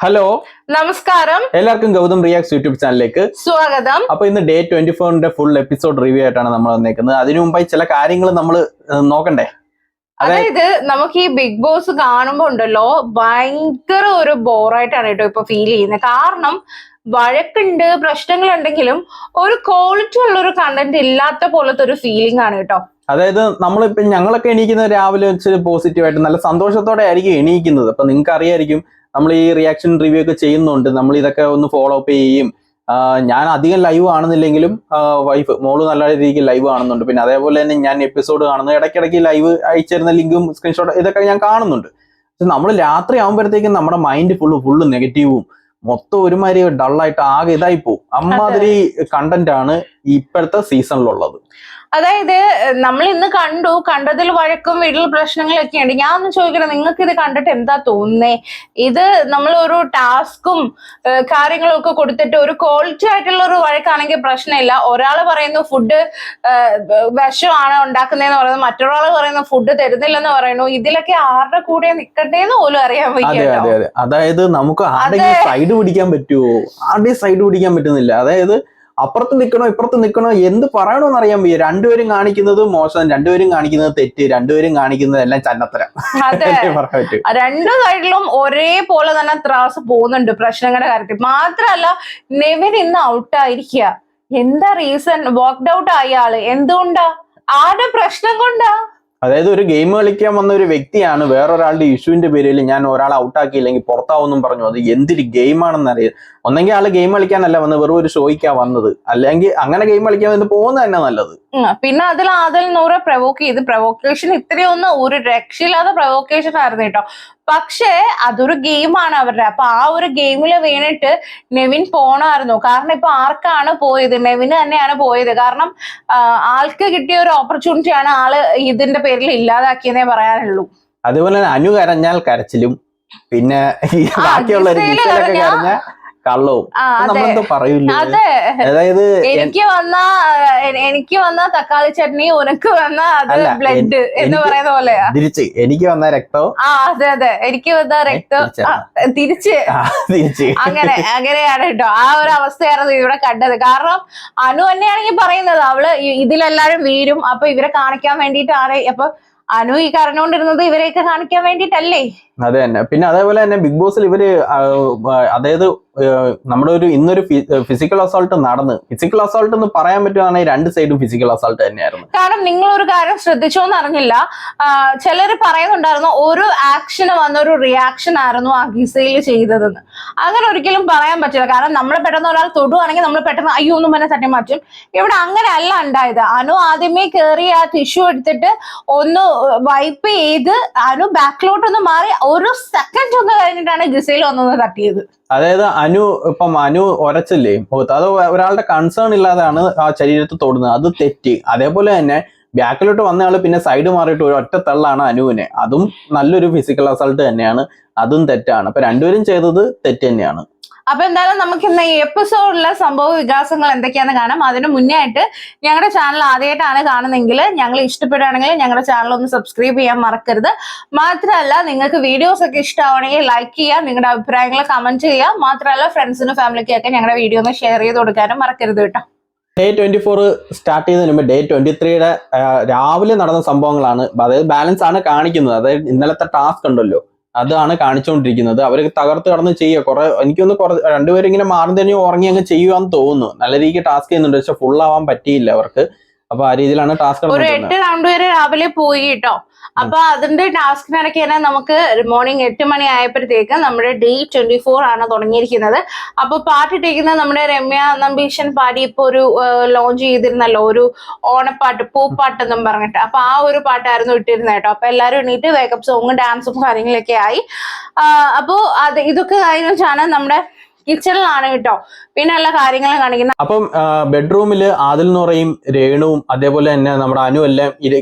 Hello നമസ്കാരം, എല്ലാവർക്കും Gautam റിയാക്സ് YouTube ചാനലിലേക്ക് സ്വാഗതം. അപ്പൊ ഇന്ന് ഡേ 24ന്റെ ഫുൾ എപ്പിസോഡ് റിവ്യൂ ആയിട്ടാണ് നമ്മൾ വന്നേക്കുന്നത്. അതിനു മുമ്പായി ചില കാര്യങ്ങൾ നമ്മൾ നോക്കണ്ടേ. അതായത് നമുക്ക് ഈ ബിഗ് ബോസ് കാണുമ്പോ ഉണ്ടല്ലോ ഭയങ്കര ഒരു ബോറായിട്ടാണ് കേട്ടോ ഇപ്പൊ ഫീൽ ചെയ്യുന്നത്. കാരണം വഴക്കുണ്ട്, പ്രശ്നങ്ങളുണ്ടെങ്കിലും ഒരു ക്വാളിറ്റി ഉള്ള ഒരു കണ്ടന്റ് ഇല്ലാത്ത പോലത്തെ ഒരു ഫീലിംഗ് ആണ് കേട്ടോ. അതായത് നമ്മളിപ്പോ ഞങ്ങളൊക്കെ എണീക്കുന്നത് രാവിലെ വെച്ച് പോസിറ്റീവായിട്ട് നല്ല സന്തോഷത്തോടെ ആയിരിക്കും എണീക്കുന്നത്. അപ്പൊ നിങ്ങൾക്ക് അറിയായിരിക്കും നമ്മൾ ഈ റിയാക്ഷൻ റിവ്യൂ ഒക്കെ ചെയ്യുന്നുണ്ട്, നമ്മൾ ഇതൊക്കെ ഒന്ന് ഫോളോ അപ്പ് ചെയ്യും. ഞാൻ അധികം ലൈവ് കാണുന്നില്ലെങ്കിലും വൈഫ് മോള് നല്ല രീതിക്ക് ലൈവ് കാണുന്നുണ്ട്. പിന്നെ അതേപോലെ തന്നെ ഞാൻ എപ്പിസോഡ് കാണുന്നു, ഇടയ്ക്കിടയ്ക്ക് ലൈവ് അയച്ചിരുന്ന ലിങ്കും സ്ക്രീൻഷോട്ട് ഇതൊക്കെ ഞാൻ കാണുന്നുണ്ട്. പക്ഷെ നമ്മൾ രാത്രി ആകുമ്പോഴത്തേക്കും നമ്മുടെ മൈൻഡ് ഫുള്ള് നെഗറ്റീവും മൊത്തം ഒരുമാതിരി ഡള്ളായിട്ട് ആകെ ഇതായി പോവും. അമ്മാതിരി കണ്ടന്റ് ആണ് ഇപ്പോഴത്തെ സീസണിലുള്ളത്. അതായത് നമ്മൾ ഇന്ന് കണ്ടതിൽ വഴക്കും വീട്ടിൽ പ്രശ്നങ്ങളൊക്കെ ഉണ്ട്. ഞാൻ ഒന്ന് ചോദിക്കണം, നിങ്ങൾക്ക് ഇത് കണ്ടിട്ട് എന്താ തോന്നുന്നേ? ഇത് നമ്മൾ ഒരു ടാസ്കും കാര്യങ്ങളും ഒക്കെ കൊടുത്തിട്ട് ഒരു ക്വാളിറ്റി ആയിട്ടുള്ള ഒരു വഴക്കാണെങ്കിൽ പ്രശ്നമില്ല. ഒരാൾ പറയുന്നു ഫുഡ് വിഷമാണ് ഉണ്ടാക്കുന്നതെന്ന് പറയുന്നു, മറ്റൊരാൾ പറയുന്നു ഫുഡ് തരുന്നില്ലെന്ന് പറയുന്നു. ഇതിലൊക്കെ ആരുടെ കൂടെ നിൽക്കട്ടെന്ന് പോലും അറിയാൻ വയ്യ. അതായത് നമുക്ക് ആരുടെയും സൈഡ് പിടിക്കാൻ പറ്റുമോ? ആരുടെയും സൈഡ് പിടിക്കാൻ പറ്റുന്നില്ല. അതായത് അപ്പുറത്ത് നിൽക്കണോ ഇപ്പുറത്ത് നിൽക്കണോ എന്ത് പറയണോന്ന് അറിയാൻ വയ്യ. രണ്ടുപേരും കാണിക്കുന്നത് മോശം, രണ്ടുപേരും കാണിക്കുന്നത് തെറ്റ്, രണ്ടുപേരും കാണിക്കുന്നത് എല്ലാം ചന്നത്തരം. രണ്ടു സൈഡിലും ഒരേപോലെ തന്നെ ത്രാസ് പോകുന്നുണ്ട് പ്രശ്നങ്ങളുടെ കാര്യത്തിൽ. മാത്രല്ല നെവിൻ ഇന്ന് ഔട്ടായിരിക്കുക. എന്താ റീസൺ? വാക്ക്ഡ് ഔട്ട് ആയ ആള് എന്തുകൊണ്ടാ? ആരുടെ പ്രശ്നം കൊണ്ടാ? അതായത് ഒരു ഗെയിം കളിക്കാൻ വന്ന ഒരു വ്യക്തിയാണ് വേറൊരാളുടെ ഇഷ്യൂവിന്റെ പേരിൽ ഞാൻ ഒരാളെ ഔട്ടാക്കിയില്ലെങ്കിൽ പുറത്താവുമെന്നും പറഞ്ഞു. അത് എന്തൊരു ഗെയിമാണെന്ന് അറിയാം. ഒന്നെങ്കിൽ ആള് ഗെയിം കളിക്കാനല്ല വന്നത്, വെറും ഒരു ഷോയ്ക്കാ വന്നത്. അല്ലെങ്കിൽ അങ്ങനെ ഗെയിം കളിക്കാൻ വന്ന് പോകുന്നത് തന്നെ നല്ലത്. പിന്നെ അതിൽ നൂറെ പ്രൊവോക്ക് ചെയ്ത്, പ്രൊവോക്കേഷൻ ഇത്രയൊന്നും ഒരു രക്ഷയില്ലാത്ത പ്രൊവോക്കേഷൻ ആയിരുന്നു കേട്ടോ. പക്ഷേ അതൊരു ഗെയിമാണ് അവരുടെ. അപ്പൊ ആ ഒരു ഗെയിമിൽ വീണിട്ട് നെവിൻ പോണായിരുന്നു. കാരണം ഇപ്പൊ ആർക്കാണ് പോയത്? നെവിന് തന്നെയാണ് പോയത്. കാരണം ആൾക്ക് കിട്ടിയ ഒരു ഓപ്പർച്യൂണിറ്റിയാണ് ആള് ഇതിന്റെ പേരിൽ ഇല്ലാതാക്കിയെന്നേ പറയാനുള്ളൂ. അതുപോലെ തന്നെ അനു കരഞ്ഞാൽ കരച്ചിലും, പിന്നെ ബാക്കിയുള്ള കരഞ്ഞ കള്ളവും നമ്മളെന്തോ പറയൂല്ലോ. അതായത് എനിക്ക് വന്ന തക്കാളി ചട്നി ഉനക്ക് വന്ന അത് ബ്ലഡ് എന്ന് പറയുന്ന പോലെയാ. തിരിച്ച് എനിക്ക് വന്ന രക്തവും അതെ എനിക്ക് വന്ന രക്തം തിരിച്ച് അങ്ങനെയാണ് കേട്ടോ. ആ ഒരു അവസ്ഥയായിരുന്നു ഇവിടെ കണ്ടത്. കാരണം അനു തന്നെയാണെങ്കിൽ പറയുന്നത് അവള് ഇതിലെല്ലാരും വീരും, അപ്പൊ ഇവരെ കാണിക്കാൻ വേണ്ടിയിട്ടാണ്. അപ്പൊ അനു ഈ കരഞ്ഞുകൊണ്ടിരുന്നത് ഇവരെയൊക്കെ കാണിക്കാൻ വേണ്ടിയിട്ടല്ലേ? അതെ തന്നെ. പിന്നെ അതേപോലെ തന്നെ ബിഗ് ബോസിൽ ഇവര് അതായത് നമ്മുടെ ഇന്നൊരു ഫിസിക്കൽ അസോൾട്ട് നടന്ന്, ഫിസിക്കൽ അസോൾട്ട് എന്ന് പറയാൻ പറ്റുവാണെങ്കിൽ രണ്ട് സൈഡും ഫിസിക്കൽ അസോൾട്ട് തന്നെയായിരുന്നു. കാരണം നിങ്ങൾ ഒരു കാര്യം ശ്രദ്ധിച്ചോന്ന് അറിഞ്ഞില്ല, ചിലര് പറയുന്നുണ്ടായിരുന്നു ഒരു ആക്ഷന് വന്ന ഒരു റിയാക്ഷൻ ആയിരുന്നു ആ ഗിസയിൽ ചെയ്തതെന്ന്. അങ്ങനെ ഒരിക്കലും പറയാൻ പറ്റില്ല. കാരണം നമ്മൾ പെട്ടെന്ന് ഒരാൾ തൊടുവാണെങ്കിൽ നമ്മൾ പെട്ടെന്ന് അയ്യോ ഒന്നും പറഞ്ഞ തട്ടി മാറ്റും. ഇവിടെ അങ്ങനെ അല്ല ഉണ്ടായത്. അനു ആദ്യമേ കയറി ആ ടിഷ്യൂ എടുത്തിട്ട് ഒന്ന് വൈപ്പ് ചെയ്ത് അനു ബാക്കിലോട്ടൊന്ന് മാറി ഒരു സെക്കൻഡ് ഒന്ന് കഴിഞ്ഞിട്ടാണ് ഗിസയിൽ വന്നൊന്ന് തട്ടിയത്. അതായത് അനു ഒരച്ചില്ലേ മുഖത്ത്, അത് ഒരാളുടെ കൺസേൺ ഇല്ലാതെയാണ് ആ ശരീരത്തിൽ തൊടുന്നത്, അത് തെറ്റ്. അതേപോലെ തന്നെ ബാക്കിലോട്ട് വന്നയാള് പിന്നെ സൈഡ് മാറിയിട്ട് ഒരു ഒറ്റ തള്ളാണ് അനുവിനെ. അതും നല്ലൊരു ഫിസിക്കൽ അസൾട്ട് തന്നെയാണ്, അതും തെറ്റാണ്. അപ്പൊ രണ്ടുപേരും ചെയ്തത് തെറ്റ് തന്നെയാണ്. അപ്പൊ എന്തായാലും നമുക്ക് ഇന്ന് ഈ എപ്പിസോഡിലെ സംഭവ വികാസങ്ങൾ എന്തൊക്കെയാണെന്ന് കാണാം. അതിന് മുന്നേ ആയിട്ട് ഞങ്ങളുടെ ചാനൽ ആദ്യമായിട്ടാണ് കാണുന്നതെങ്കിൽ, ഞങ്ങൾ ഇഷ്ടപ്പെടുകയാണെങ്കിൽ ഞങ്ങളുടെ ചാനൽ ഒന്ന് സബ്സ്ക്രൈബ് ചെയ്യാൻ മറക്കരുത്. മാത്രമല്ല നിങ്ങൾക്ക് വീഡിയോസ് ഒക്കെ ഇഷ്ടമാണെങ്കിൽ ലൈക്ക് ചെയ്യുക, നിങ്ങളുടെ അഭിപ്രായങ്ങൾ കമന്റ് ചെയ്യുക. മാത്രമല്ല ഫ്രണ്ട്സിനും ഫാമിലിക്കൊക്കെ ഞങ്ങളുടെ വീഡിയോ ഒന്ന് ഷെയർ ചെയ്ത് കൊടുക്കാനും മറക്കരുത് കേട്ടോ. ഡേ 24 സ്റ്റാർട്ട് ചെയ്യുന്നതിന് മുമ്പ് ഡേ 23യുടെ രാവിലെ നടന്ന സംഭവങ്ങളാണ്, അതായത് ബാലൻസ് ആണ് കാണിക്കുന്നത്. അതായത് ഇന്നലത്തെ ടാസ്ക് ഉണ്ടല്ലോ അതാണ് കാണിച്ചുകൊണ്ടിരിക്കുന്നത്. അവർക്ക് തകർത്ത് കടന്ന് ചെയ്യുക. എനിക്കൊന്ന് രണ്ടുപേരും ഇങ്ങനെ മാറി തന്നെ ഉറങ്ങി അങ്ങ് ചെയ്യുവാന്ന് തോന്നുന്നു. നല്ല രീതിക്ക് ടാസ്ക് ചെയ്യുന്നുണ്ട്, പക്ഷെ ഫുൾ ആവാൻ പറ്റിയില്ല അവർക്ക്. അപ്പൊ ആ രീതിയിലാണ് ടാസ്ക്. ഒരു 8 റൗണ്ട് വരെ രാവിലെ പോയി കേട്ടോ. അപ്പൊ അതിന്റെ ടാസ്കിനിടയ്ക്ക് തന്നെ നമുക്ക് മോർണിംഗ് 8 മണി ആയപ്പോഴത്തേക്ക് നമ്മുടെ ഡേ 24 ആണ് തുടങ്ങിയിരിക്കുന്നത്. അപ്പൊ പാട്ടിട്ടിരിക്കുന്നത് നമ്മുടെ രമ്യ നമ്പീശൻ പാടി ഇപ്പൊ ഒരു ലോഞ്ച് ചെയ്തിരുന്നല്ലോ ഒരു ഓണപ്പാട്ട്, പൂപ്പാട്ടെന്നും പറഞ്ഞിട്ട്. അപ്പൊ ആ ഒരു പാട്ടായിരുന്നു ഇട്ടിരുന്നത് കേട്ടോ. അപ്പൊ എല്ലാവരും എണീറ്റ് വേക്കപ്പ് സോങ്ങും ഡാൻസും കാര്യങ്ങളൊക്കെ ആയി. അപ്പോ ഇതൊക്കെ കഴിഞ്ഞാണ് നമ്മുടെ കിച്ചണിലാണ് കേട്ടോ പിന്നെ എല്ലാ കാര്യങ്ങളും കാണിക്കുന്നത്. അപ്പം ബെഡ്റൂമില് ആദിൽ നൂറയും രേണുവും അതേപോലെ തന്നെ നമ്മുടെ അനു എല്ലാം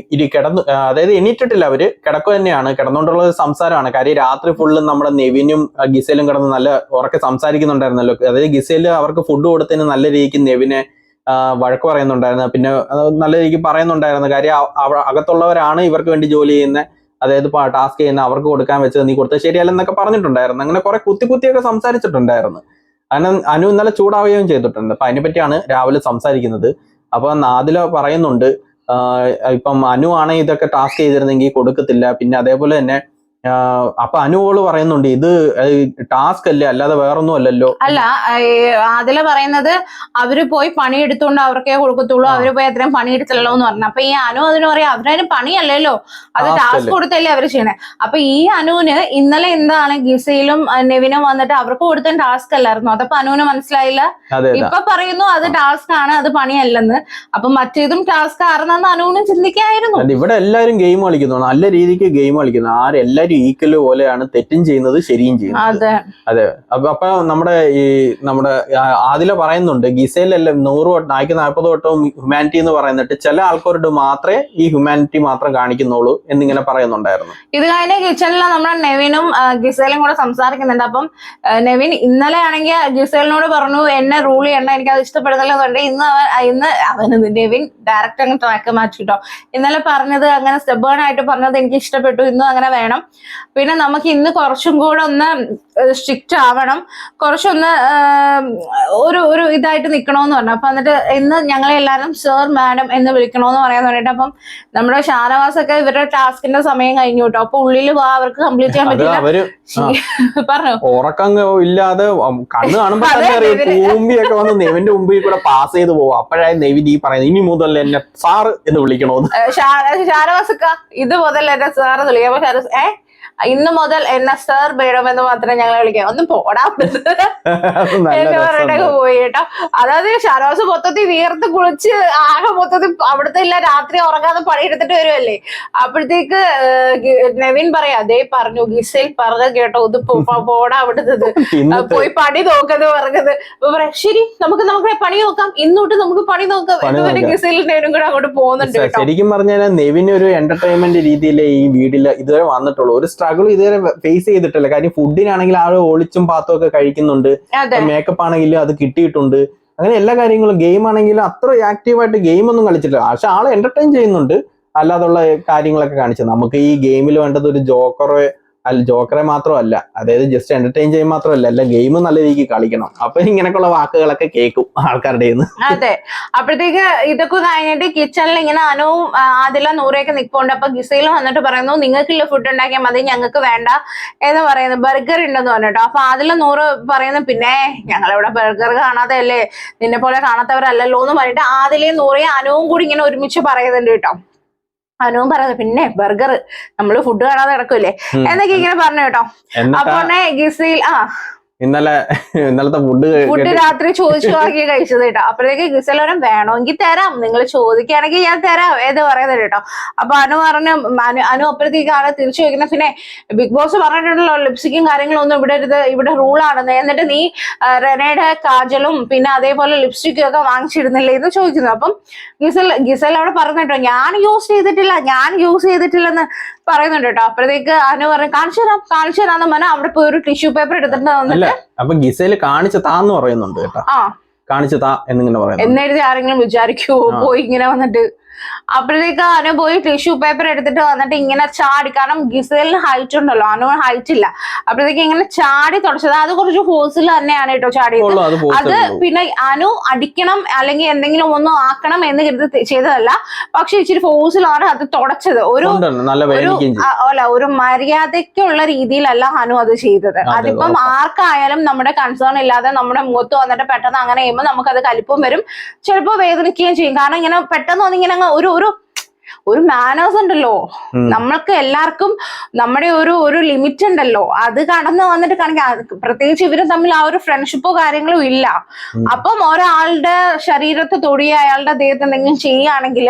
കിടന്നു, അതായത് എണീറ്റിട്ടില്ല, അവര് കിടക്കുക തന്നെയാണ്. കിടന്നുകൊണ്ടുള്ള ഒരു സംസാരമാണ്. കാര്യം രാത്രി ഫുള്ളും നമ്മുടെ നെവിനും ഗിസേലും കിടന്ന് നല്ല ഉറക്കെ സംസാരിക്കുന്നുണ്ടായിരുന്നല്ലോ. അതായത് ഗിസേല് അവർക്ക് ഫുഡ് കൊടുത്തതിന് നല്ല രീതിക്ക് നെവിനെ വഴക്ക് പറയുന്നുണ്ടായിരുന്നു. പിന്നെ നല്ല രീതിക്ക് പറയുന്നുണ്ടായിരുന്നു. കാര്യം അകത്തുള്ളവരാണ് ഇവർക്ക് വേണ്ടി ജോലി ചെയ്യുന്നത്, അതായത് ടാസ്ക് ചെയ്യുന്ന അവർക്ക് കൊടുക്കാൻ വെച്ചത് നീ കൊടുത്തത് ശരിയല്ലെന്നൊക്കെ പറഞ്ഞിട്ടുണ്ടായിരുന്നു. അങ്ങനെ കുറെ കുത്തിയൊക്കെ സംസാരിച്ചിട്ടുണ്ടായിരുന്നു. അങ്ങനെ അനു ഇന്നലെ ചൂടാവുകയും ചെയ്തിട്ടുണ്ട്. അപ്പൊ അതിനെപ്പറ്റിയാണ് രാവിലെ സംസാരിക്കുന്നത്. അപ്പൊ നാദില പറയുന്നുണ്ട് ഇപ്പം അനു ആണെങ്കിൽ ഇതൊക്കെ ടാസ്ക് ചെയ്തിരുന്നെങ്കിൽ കൊടുക്കത്തില്ല. പിന്നെ അതേപോലെ തന്നെ അപ്പൊ അനുവോള് പറയുന്നുണ്ട് ഇത് ടാസ്ക് അല്ലേ, അല്ലാതെ വേറൊന്നും അല്ലല്ലോ. അല്ല, അതില് പറയുന്നത് അവര് പോയി പണിയെടുത്തോണ്ട് അവർക്കേ കൊടുക്കത്തുള്ളൂ, അവര് പോയി അത്രയും പണിയെടുത്തല്ലോ എന്ന് പറഞ്ഞു. അപ്പൊ ഈ അനു അതിന് പറയാം അവരതിന് പണിയല്ലല്ലോ, അത് ടാസ്ക് കൊടുത്തല്ലേ അവര് ചെയ്യണേ. അപ്പൊ ഈ അനുവിന് ഇന്നലെ എന്താണ് ഗിസയിലും നെവിനും വന്നിട്ട് അവർക്ക് കൊടുത്ത ടാസ്ക് അല്ലായിരുന്നു. അതപ്പോ അനുവിന് മനസ്സിലായില്ല. ഇപ്പൊ പറയുന്നു അത് ടാസ്ക് ആണ്, അത് പണിയല്ലെന്ന്. അപ്പൊ മറ്റേതും ടാസ്ക് ആണെന്ന് അനുവിനും ചിന്തിക്കായിരുന്നു. ഇവിടെ എല്ലാരും ഗെയിം കളിക്കുന്നു, നല്ല രീതിക്ക് ഗെയിം കളിക്കുന്നു. എല്ലാരും ഈക്വല് പോലെയാണ് തെറ്റും ചെയ്യുന്നത് ശരിയും ചെയ്യുന്നത്. അതെ. അപ്പൊ നമ്മുടെ ആദില പറയുന്നുണ്ട് ഗിസയിലെല്ലാം 100 വട്ടം 40 വട്ടവും ഹ്യൂമാനിറ്റി എന്ന് പറയുന്നിട്ട് ചില ആൾക്കാരോട് മാത്രമേ ഈ ഹ്യൂമാനിറ്റി മാത്രം കാണിക്കുന്നുള്ളൂ എന്നിങ്ങനെ പറയുന്നുണ്ടായിരുന്നു. ഇത് കഴിഞ്ഞ കിച്ചണിൽ നമ്മുടെ നെവിനും ഗിസേലും കൂടെ സംസാരിക്കുന്നുണ്ട്. അപ്പം നെവിൻ ഇന്നലെ ആണെങ്കിൽ ഗിസേലിനോട് പറഞ്ഞു എന്നെ റൂൾ ചെയ്യണ്ട, എനിക്ക് അത് ഇഷ്ടപ്പെടുന്നില്ലെന്നുണ്ട്. ഇന്ന് അവന് നെവിൻ ഡയറക്റ്റ് അങ്ങ് ട്രാക്ക് മാറ്റിട്ടോ. ഇന്നലെ പറഞ്ഞത് അങ്ങനെ സ്റ്റെബേൺ ആയിട്ട് പറഞ്ഞത് എനിക്ക് ഇഷ്ടപ്പെട്ടു, ഇന്നും അങ്ങനെ വേണം. പിന്നെ നമുക്ക് ഇന്ന് കുറച്ചും കൂടെ ഒന്ന് സ്ട്രിക്റ്റ് ആവണം, കുറച്ചൊന്ന് ഒരു ഇതായിട്ട് നിൽക്കണമെന്ന് പറഞ്ഞു. അപ്പൊ എന്നിട്ട് ഇന്ന് ഞങ്ങളെ എല്ലാവരും സർ മാഡം എന്ന് വിളിക്കണമെന്ന് പറയാൻ പറഞ്ഞിട്ട് അപ്പം നമ്മുടെ ഷാനവാസൊക്കെ ഇവരുടെ ടാസ്കിന്റെ സമയം കഴിഞ്ഞു കേട്ടോ. അപ്പൊ ഉള്ളിൽ അവർക്ക് കംപ്ലീറ്റ് ചെയ്യാൻ പറ്റില്ല. പറഞ്ഞു ഉറക്കം ഇല്ലാതെ കണ്ണ് കാണുമ്പോ കൂമ്പിയൊക്കെ വന്ന് നെവിന്റെ മുമ്പിൽ കൂടെ പാസ് ചെയ്ത് പോകും. അപ്പോഴായി നെവിൻ ഈ പറയുന്നത് ഇനി മുതൽ എന്നെ സാറ് എന്ന് വിളിക്കണോന്ന്. ഷാനവാസക്ക ഇത് മുതൽ എന്നെ സാറ് വിളിക്കാം. ഇന്ന് മുതൽ എന്നെ സർ വേണം എന്ന് മാത്രമേ ഞങ്ങളെ വിളിക്കാം. ഒന്ന് പോടാ എന്ന് പറഞ്ഞിട്ടൊക്കെ പോയി കേട്ടോ. അതായത് ഷാനവാസ് മൊത്തത്തിൽ വിയർത്ത് കുളിച്ച് ആകെ മൊത്തത്തിൽ അവിടുത്തെ ഇല്ല രാത്രി ഉറങ്ങാതെ പണിയെടുത്തിട്ട് വരുമല്ലേ. അപ്പോഴത്തേക്ക് നെവിൻ പറയാ അതേ പറഞ്ഞു ഗിസയിൽ പറഞ്ഞ കേട്ടോ, ഇത് പോടാ അവിടുത്തത് പോയി പണി നോക്കുന്നത് പറഞ്ഞത്. അപ്പൊ പറയാം ശരി നമുക്ക് പണി നോക്കാം, ഇന്നോട്ട് നമുക്ക് പണി നോക്കാം എന്ന് പറഞ്ഞ് ഗിസയിൽ നെവിനും കൂടെ അങ്ങോട്ട് പോകുന്നുണ്ട്. ശരിക്കും പറഞ്ഞാൽ നെവിൻ ഒരു എന്റർടൈൻമെന്റ് രീതിയിൽ ഈ വീട്ടിൽ ഇതുവരെ വന്നിട്ടുള്ളൂ. ഒരു സ്ട്രഗിൾ ഇതുവരെ ഫേസ് ചെയ്തിട്ടില്ല. കാര്യം ഫുഡിനാണെങ്കിൽ ആൾ ഒളിച്ചും പാത്തും ഒക്കെ കഴിക്കുന്നുണ്ട്, മേക്കപ്പ് ആണെങ്കിലും അത് കിട്ടിയിട്ടുണ്ട്, അങ്ങനെ എല്ലാ കാര്യങ്ങളും. ഗെയിം ആണെങ്കിലും അത്ര ആക്റ്റീവായിട്ട് ഗെയിം ഒന്നും കളിച്ചിട്ടില്ല. പക്ഷെ ആളെ എന്റർടൈൻ ചെയ്യുന്നുണ്ട്, അല്ലാതുള്ള കാര്യങ്ങളൊക്കെ കാണിച്ചത്. നമുക്ക് ഈ ഗെയിമിൽ വേണ്ടത് ഒരു ജോക്കറെ മാത്രമല്ല, അതായത് ജസ്റ്റ് എന്റർടൈൻ ചെയ്യാൻ മാത്രമല്ല, അല്ല ഗെയിം നല്ല രീതിക്ക് കളിക്കണം. അപ്പൊ ഇങ്ങനെയൊക്കെയുള്ള വാക്കുകളൊക്കെ കേൾക്കും ആൾക്കാരുടെ. അതെ. അപ്പോഴത്തേക്ക് ഇതൊക്കെ കഴിഞ്ഞിട്ട് കിച്ചണിൽ ഇങ്ങനെ അനുവും അതില നൂറയൊക്കെ നിൽപ്പുണ്ട്. അപ്പൊ ഗിസയിൽ വന്നിട്ട് പറയുന്നു നിങ്ങൾക്കുള്ള ഫുഡ് ഉണ്ടാക്കിയാൽ മതി, ഞങ്ങൾക്ക് വേണ്ട എന്ന് പറയുന്നു. ബർഗർ ഉണ്ടെന്ന് പറഞ്ഞിട്ടോ. അപ്പൊ അതില നൂറ് പറയുന്നു പിന്നെ ഞങ്ങളിവിടെ ബർഗർ കാണാതെ അല്ലേ, നിന്നെ പോലെ കാണാത്തവരല്ലല്ലോ എന്ന് പറഞ്ഞിട്ട് ആദിലയും നൂറയും അനുവും കൂടി ഇങ്ങനെ ഒരുമിച്ച് പറയുന്നുണ്ട് കേട്ടോ. അനുവും പറയുന്നത് പിന്നെ ബർഗർ നമ്മള് ഫുഡ് കാണാതെ കിടക്കൂലേ എന്നൊക്കെ ഇങ്ങനെ പറഞ്ഞു കേട്ടോ. അപ്പൊ ഗിസയിൽ ഇന്നലത്തെ ഫുഡ് രാത്രി ചോദിച്ചു വാങ്ങി കഴിച്ചത് കേട്ടോ. അപ്പോഴത്തേക്ക് ഗിസലോരം വേണമെങ്കിൽ തരാം, നിങ്ങൾ ചോദിക്കുകയാണെങ്കിൽ ഞാൻ തരാം എന്ന് പറയുന്നത് കേട്ടോ. അപ്പൊ അനു അപ്പോഴത്തേക്കാണ് തിരിച്ചു ചോദിക്കുന്നത് പിന്നെ ബിഗ് ബോസ് പറഞ്ഞിട്ടുണ്ടല്ലോ ലിപ്സ്റ്റിക്കും കാര്യങ്ങളും ഒന്നും ഇവിടെ റൂളാണെന്ന്, എന്നിട്ട് നീ റെനയുടെ കാജലും പിന്നെ അതേപോലെ ലിപ്സ്റ്റിക്കും ഒക്കെ വാങ്ങിച്ചിരുന്നില്ലേ എന്ന് ചോദിക്കുന്നു. അപ്പം ഗിസൽ അവിടെ പറഞ്ഞിട്ടോ ഞാൻ യൂസ് ചെയ്തിട്ടില്ലെന്ന് പറയുന്നുണ്ട് കേട്ടോ. അപ്പോഴത്തേക്ക് അനു പറഞ്ഞു കാണിച്ചു തരാന്ന് പറഞ്ഞാൽ അവിടെ പോയി ഒരു ടിഷ്യൂ പേപ്പർ എടുത്തിട്ട് വന്നിട്ട് അപ്പൊ ഗിസയില് കാണിച്ചു താന്ന് പറയുന്നുണ്ട് കേട്ടോ. കാണിച്ചു താ എന്നിങ്ങനെ പറയുന്നു. എന്നെഴുതി ആരെങ്കിലും വിചാരിക്കുവോ പോയി ഇങ്ങനെ വന്നിട്ട്. അപ്പോഴത്തേക്ക് അനു പോയി ടിഷ്യൂ പേപ്പർ എടുത്തിട്ട് വന്നിട്ട് ഇങ്ങനെ ചാടി, കാരണം ഗിസലിന് ഹൈറ്റ് ഉണ്ടല്ലോ, അനു ഹൈറ്റ് ഇല്ല. അപ്പോഴത്തേക്ക് ഇങ്ങനെ ചാടി തുടച്ചത്. അത് കുറച്ച് ഫോഴ്സിൽ തന്നെയാണ് കേട്ടോ ചാടിയത്. അത് പിന്നെ അനു അടിക്കണം അല്ലെങ്കിൽ എന്തെങ്കിലും ഒന്നും ആക്കണം എന്ന് കരുതി ചെയ്തതല്ല, പക്ഷെ ഇച്ചിരി ഫോഴ്സിലാണ് അത് തുടച്ചത്. ഒരു മര്യാദയ്ക്കുള്ള രീതിയിലല്ല അനു അത് ചെയ്തത്. അതിപ്പം ആർക്കായാലും നമ്മുടെ കൺസേൺ ഇല്ലാതെ നമ്മുടെ മുഖത്ത് വന്നിട്ട് പെട്ടെന്ന് അങ്ങനെ ചെയ്യുമ്പോൾ നമുക്കത് കലിപ്പും വരും, ചിലപ്പോൾ വേദനിക്കുകയും ചെയ്യും. കാരണം ഇങ്ങനെ പെട്ടെന്ന് വന്നിങ്ങനെ ഒരു മാനേഴ്സ് ഉണ്ടല്ലോ, നമ്മൾക്ക് എല്ലാവർക്കും നമ്മുടെ ഒരു ലിമിറ്റ് ഉണ്ടല്ലോ, അത് കടന്നു വന്നിട്ട് കാണിക്കാം. പ്രത്യേകിച്ച് ഇവര് തമ്മിൽ ആ ഒരു ഫ്രണ്ട്ഷിപ്പോ കാര്യങ്ങളോ ഇല്ല. അപ്പം ഒരാളുടെ ശരീരത്തെ തൊടിയ അയാളുടെ ദേഹത്ത് എന്തെങ്കിലും ചെയ്യുകയാണെങ്കിൽ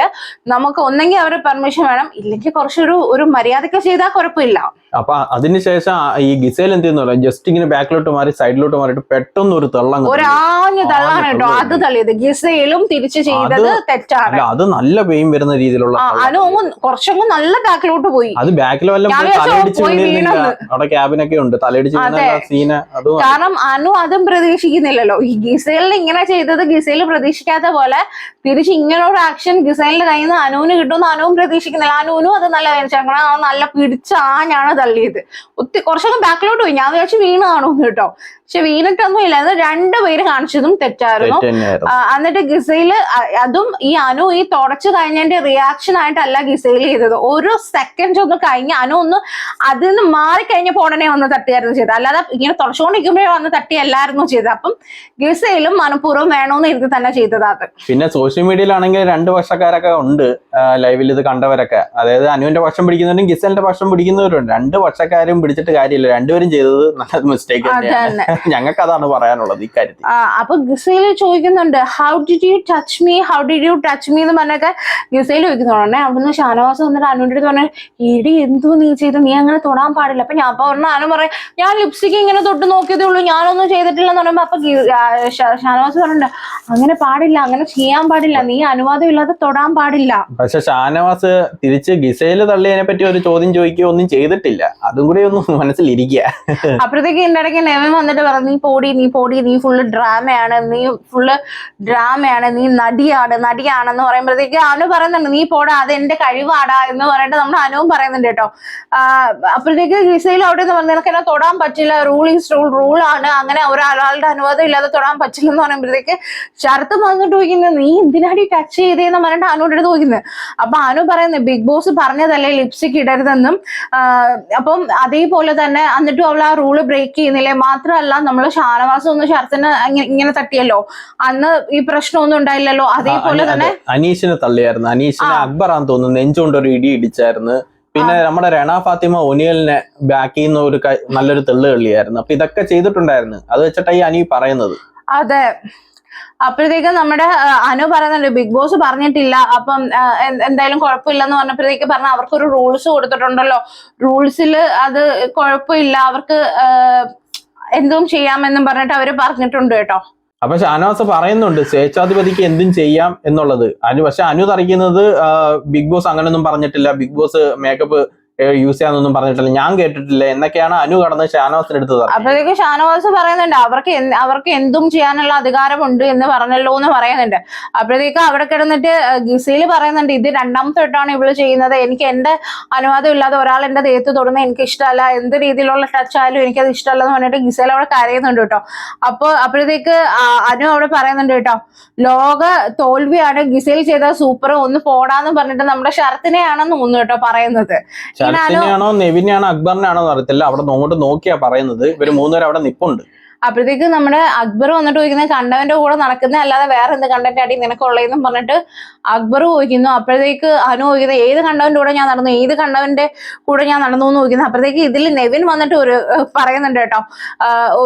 നമുക്ക് ഒന്നെങ്കിൽ അവരുടെ പെർമിഷൻ വേണം, ഇല്ലെങ്കിൽ കുറച്ചൊരു മര്യാദയ്ക്ക് ചെയ്താൽ കുഴപ്പമില്ല. അപ്പൊ അതിനുശേഷം ഈ ഗിസേൽ എന്ത് ചെയ്യുന്ന ജസ്റ്റ് ഇങ്ങനെ ബാക്കിലോട്ട് മാറി സൈഡിലോട്ട് മാറിയിട്ട് പെട്ടെന്ന് ഒരു തള്ളാണ് കേട്ടോ. അത് തള്ളിയത് ഗിസയിലും തിരിച്ചു ചെയ്തത് തെറ്റാണ്. അത് നല്ല പെയിൻ വരുന്ന രീതിയിലുള്ള കുറച്ചൊന്നും നല്ല ബാക്കിലോട്ട് പോയി. അത് ബാക്കിൽ വല്ല അവിടെ ക്യാബിനൊക്കെ ഉണ്ട്, തലയിടിച്ച് സീന. കാരണം അനു അതും പ്രതീക്ഷിക്കുന്നില്ലല്ലോ. ഈ ഗിസേലിന് ഇങ്ങനെ ചെയ്തത് ഗിസേൽ പ്രതീക്ഷിക്കാത്ത പോലെ തിരിച്ച് ഇങ്ങനെ ഒരു ആക്ഷൻ ഗിസൈലിന്റെ കയ്യിൽ നിന്ന് അനുവിന് കിട്ടുമെന്ന് അനുവും പ്രതീക്ഷിക്കുന്നില്ല. അനുവിനും അത് നല്ല വേദനിച്ചേക്കണം. ആ നല്ല പിടിച്ച ആഞ്ഞാണ് തള്ളിയത്. കുറച്ചൊക്കെ ബാക്കിലോട്ട് പോയി. ഞാൻ വിചാരിച്ചു വീണ് കാണുമെന്ന് കേട്ടോ. പക്ഷെ വീണിട്ടൊന്നും ഇല്ല. അത് രണ്ടുപേര് കാണിച്ചതും തെറ്റായിരുന്നു. എന്നിട്ട് ഗിസൈല് അതും ഈ അനു ഈ തുടച്ചു കഴിഞ്ഞതിന്റെ റിയാക്ഷൻ ആയിട്ടല്ല ഗിസൈൽ ചെയ്തത്. ഒരു സെക്കൻഡ് ഒന്ന് കഴിഞ്ഞ് അനു ഒന്ന് അതിൽ നിന്ന് മാറിക്കഴിഞ്ഞപ്പോ ഉടനെ വന്ന് തട്ടിയായിരുന്നു ചെയ്തത്. അല്ലാതെ ഇങ്ങനെ തുടച്ചുകൊണ്ടിരിക്കുമ്പോഴേ വന്ന് തട്ടിയല്ലായിരുന്നു ചെയ്തത്. അപ്പം ഗിസൈലും മനഃപൂർവ്വം വേണമെന്ന് ഇരുന്ന് തന്നെ ചെയ്തത്. അത് പിന്നെ സോഷ്യൽ മീഡിയയിലാണെങ്കിൽ രണ്ട് പക്ഷക്കാരൊക്കെ ഉണ്ട്, ലൈവിൽ ഇത് കണ്ടവരൊക്കെ. അതായത് അനുവിന്റെ പക്ഷം പിടിക്കുന്നവരും ഗിസൈലിന്റെ പക്ഷം പിടിക്കുന്നവരുണ്ട്. രണ്ട് പക്ഷക്കാരും പിടിച്ചിട്ട് കാര്യമില്ല, രണ്ടുപേരും ചെയ്തത് നല്ല മിസ്റ്റേക്ക് തന്നെയാണ്. ഞങ്ങൾക്ക് അതാണ് പറയാനുള്ളത് ഈ കാര്യത്തിൽ. അപ്പൊ ഗിസൈൽ ചോദിക്കുന്നുണ്ട് how did you touch me എന്ന് പറഞ്ഞൊക്കെ ഗിസൈൽ ചോദിക്കുന്നുണ്ടേ. അവിടുന്ന് ഷാനവാസ് വന്നിട്ട് അനുവിന്റെ അടുത്ത് പറഞ്ഞു, എടി എന്തോ നീ ചെയ്ത്, നീ അങ്ങനെ തൊടാൻ പാടില്ല. അപ്പൊ ഞാൻ പറഞ്ഞ അനു പറയും, ഞാൻ ലിപ്സ്റ്റിക് ഇങ്ങനെ തൊട്ട് നോക്കിയതേ ഉള്ളൂ, ഞാനൊന്നും ചെയ്തിട്ടില്ലെന്ന് പറയുമ്പോ അപ്പൊ ഷാനവാസ് പറഞ്ഞിട്ടുണ്ട്, അങ്ങനെ പാടില്ല, അങ്ങനെ ചെയ്യാൻ പാടില്ല, നീ അനുവാദം ഇല്ലാതെ തൊടാൻ പാടില്ല. പക്ഷെ ഷാനവാസ് തിരിച്ച് ഗിസൈല് തള്ളിയതിനെ പറ്റി ഒരു ചോദ്യം ചോദിക്കുകയോ ഒന്നും ചെയ്തിട്ടില്ല. അതും കൂടി ഒന്ന് മനസ്സിലിരിക്കുക. അപ്പോഴത്തേക്ക് എന്റെ ഇടയ്ക്ക് നെവിൻ വന്നിട്ട് പറഞ്ഞു, നീ പോടി, നീ ഫുള്ള് ഡ്രാമയാണ്, നീ നടിയാണെന്ന് പറയുമ്പോഴത്തേക്ക് അനു പറയുന്നുണ്ട്, നീ പോടാ, അത് എന്റെ കഴിവാടാ എന്ന് പറഞ്ഞിട്ട് നമ്മൾ അനുവും പറയുന്നുണ്ട് കേട്ടോ. അപ്പോഴത്തേക്ക് ഗിസൈൽ അവിടെ നിന്ന് പറഞ്ഞു, നിനക്ക് എന്നെ തൊടാൻ പറ്റില്ല, റൂൾ ഈസ് റൂളാണ്, അങ്ങനെ ഒരാളുടെ അനുവാദം ഇല്ലാതെ തൊടാൻ പറ്റില്ല എന്ന് പറയുമ്പോഴത്തേക്ക് ശരത്ത് വന്നിട്ട് ചോദിക്കുന്നത്, നീ എന്തിനാടി ടച്ച് ചെയ്തേന്ന് പറഞ്ഞിട്ട് അനുവിന്റെ അടുത്ത് ചോദിക്കുന്നത്. അപ്പൊ അനു പറയുന്നത്, ബിഗ് ബോസ് പറഞ്ഞതല്ലേ ലിപ്സ്റ്റിക് ഇടരുതെന്നും, അപ്പം അതേപോലെ തന്നെ എന്നിട്ടും അവൾ ആ റൂള് ബ്രേക്ക് ചെയ്യുന്നില്ലേ. മാത്രമല്ല നമ്മൾ ഷാനവാസ് ഒന്ന് ശരത്തിന് ഇങ്ങനെ തട്ടിയല്ലോ, അന്ന് ഈ പ്രശ്നമൊന്നും ഉണ്ടായില്ലല്ലോ. അതേപോലെ തന്നെ അനീഷിനെ തള്ളിയായിരുന്നു. അനീഷിനെ അക്ബറാന്ന് തോന്നുന്നു നെഞ്ചുകൊണ്ട് ഒരു ഇടി ഇടിച്ചായിരുന്നു. പിന്നെ നമ്മുടെ രണ ഫാത്തിമ ഒനിയലിനെ ബാക്കിൽ നിന്ന് ഒരു നല്ലൊരു തെള്ളു കളിയായിരുന്നു. അപ്പൊ ഇതൊക്കെ ചെയ്തിട്ടുണ്ടായിരുന്നു. അത് വെച്ചിട്ടാണ് ഈ അനി പറയുന്നത്. അതെ. അപ്പോഴത്തേക്കും നമ്മുടെ അനു പറയുന്നുണ്ട്, ബിഗ് ബോസ് പറഞ്ഞിട്ടില്ല, അപ്പം എന്തായാലും കുഴപ്പമില്ലെന്ന് പറഞ്ഞപ്പോഴത്തേക്ക് പറഞ്ഞ അവർക്കൊരു റൂൾസ് കൊടുത്തിട്ടുണ്ടല്ലോ, റൂൾസിൽ അത് കുഴപ്പമില്ല, അവർക്ക് എന്തും ചെയ്യാമെന്നും പറഞ്ഞിട്ട് അവര് പറഞ്ഞിട്ടുണ്ട് കേട്ടോ. അപ്പൊ ഷാനവാസ് പറയുന്നുണ്ട് സ്വേച്ഛാധിപതിക്ക് എന്തും ചെയ്യാം എന്നുള്ളത്. പക്ഷെ അനു തറിക്കുന്നത് ബിഗ് ബോസ് അങ്ങനൊന്നും പറഞ്ഞിട്ടില്ല, ബിഗ് ബോസ് മേക്കപ്പ് യൂസ് ചെയ്യാന്നൊന്നും പറഞ്ഞിട്ടില്ല, ഞാൻ കേട്ടിട്ടില്ല എന്നൊക്കെയാണ് അനു കടന്ന് ഷാനവാസിന്റെ അടുത്ത്. അപ്പോഴേക്കും ഷാനവാസ് പറയുന്നുണ്ട്, അവർക്ക് എന്തും ചെയ്യാനുള്ള അധികാരമുണ്ട് എന്ന് പറഞ്ഞല്ലോ എന്ന് പറയുന്നുണ്ട്. അപ്പോഴത്തേക്ക് അവിടെ കിടന്നിട്ട് ഗിസൈൽ പറയുന്നുണ്ട്, ഇത് രണ്ടാമത്തെ വട്ടമാണ് ഇവള് ചെയ്യുന്നത്, എനിക്ക് എന്റെ അനുവാദം ഇല്ലാതെ ഒരാൾ എന്റെ ദേഹത്ത് തൊടുന്നത് എനിക്ക് ഇഷ്ടമല്ല, എന്ത് രീതിയിലുള്ള ടച്ച് ആയാലും എനിക്കത് ഇഷ്ടമല്ല എന്ന് പറഞ്ഞിട്ട് ഗിസൈൽ അവിടെ കരയുന്നുണ്ട് കേട്ടോ. അപ്പോഴത്തേക്ക് അനു അവിടെ പറയുന്നുണ്ട് കേട്ടോ, ലോക തോൽവിയാണ്, ഗിസൈൽ ചെയ്ത സൂപ്പർ, ഒന്ന് പോടാന്ന് പറഞ്ഞിട്ട് നമ്മുടെ ശരത്തിനെയാണെന്ന് തോന്നുന്നു കേട്ടോ പറയുന്നത്. ശരത്തിനെയാണോ നെവിനെയാണോ അക്ബറിനാണോ അറിയത്തില്ല, അവിടെ നോട്ട് നോക്കിയാ പറയുന്നത്. ഇവര് മൂന്നുപേരും അവിടെ നിപ്പുണ്ട്. അപ്പോഴത്തേക്ക് നമ്മുടെ അക്ബർ വന്നിട്ട് ചോദിക്കുന്നത്, കണ്ടവന്റെ കൂടെ നടക്കുന്ന അല്ലാതെ വേറെ എന്ത് കണ്ടന്റ് അടി നിനക്കുള്ളതെന്നും പറഞ്ഞിട്ട് അക്ബർ ചോദിക്കുന്നു. അപ്പോഴത്തേക്ക് അനു ചോദിക്കുന്നത്, ഏത് കണ്ടവന്റെ കൂടെ ഞാൻ നടന്നു എന്ന് ചോദിക്കുന്നു. അപ്പോഴത്തേക്ക് ഇതിൽ നെവിൻ വന്നിട്ട് ഒരു പറയുന്നുണ്ട് കേട്ടോ,